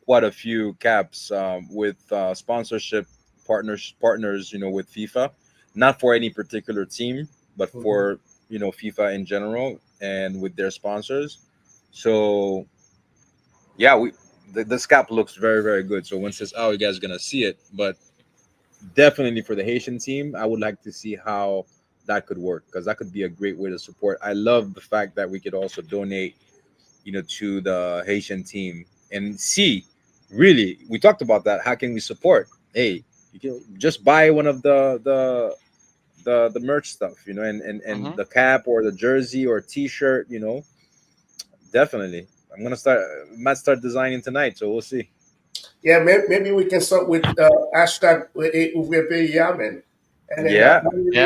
quite a few caps with sponsorship partners, you know, with FIFA, not for any particular team, but for you know FIFA in general and with their sponsors. So yeah, this cap looks very very good. So once it's out, you guys are gonna see it. But definitely for the Haitian team, I would like to see how that could work, because that could be a great way to support. I love the fact that we could also donate, you know, to the Haitian team and see. Really, we talked about that. How can we support? Hey, you can just buy one of the merch stuff, you know, and the cap or the jersey or T-shirt, you know. Definitely, I'm gonna might start designing tonight, so we'll see. Yeah, maybe we can start with hashtag UVP Yamen, and then Yeah, really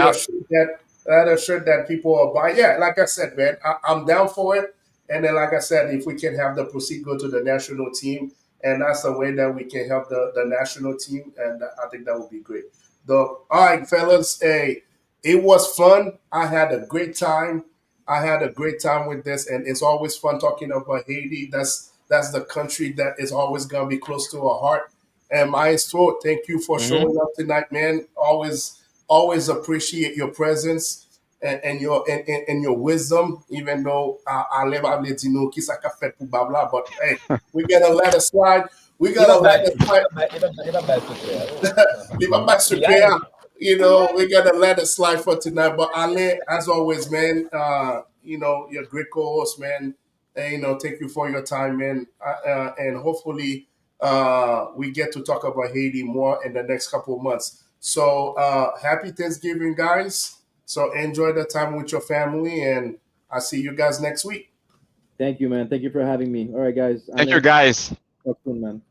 a shirt that people are buying. Yeah, like I said, man, I'm down for it. And then, like I said, if we can have the proceed go to the national team, and that's the way that we can help the national team, and I think that would be great. All right, fellas, hey, it was fun. I had a great time. I had a great time with this, and it's always fun talking about Haiti. That's the country that is always gonna be close to our heart. And Maestro, thank you for showing up tonight, man. Always appreciate your presence and your wisdom. Even though I live out there, you know, kisa ka fet pou babla, but hey, we're gonna let it slide. We're gonna let it slide. Leave a bad super. You know, we're gonna let it slide for tonight. But Ale, as always, man, you know, you're a great co-host, man. And, you know, thank you for your time, man. And hopefully, we get to talk about Haiti more in the next couple of months. So, happy Thanksgiving, guys. So enjoy the time with your family, and I'll see you guys next week. Thank you, man. Thank you for having me. All right, guys. Thank you, guys. Talk soon, man.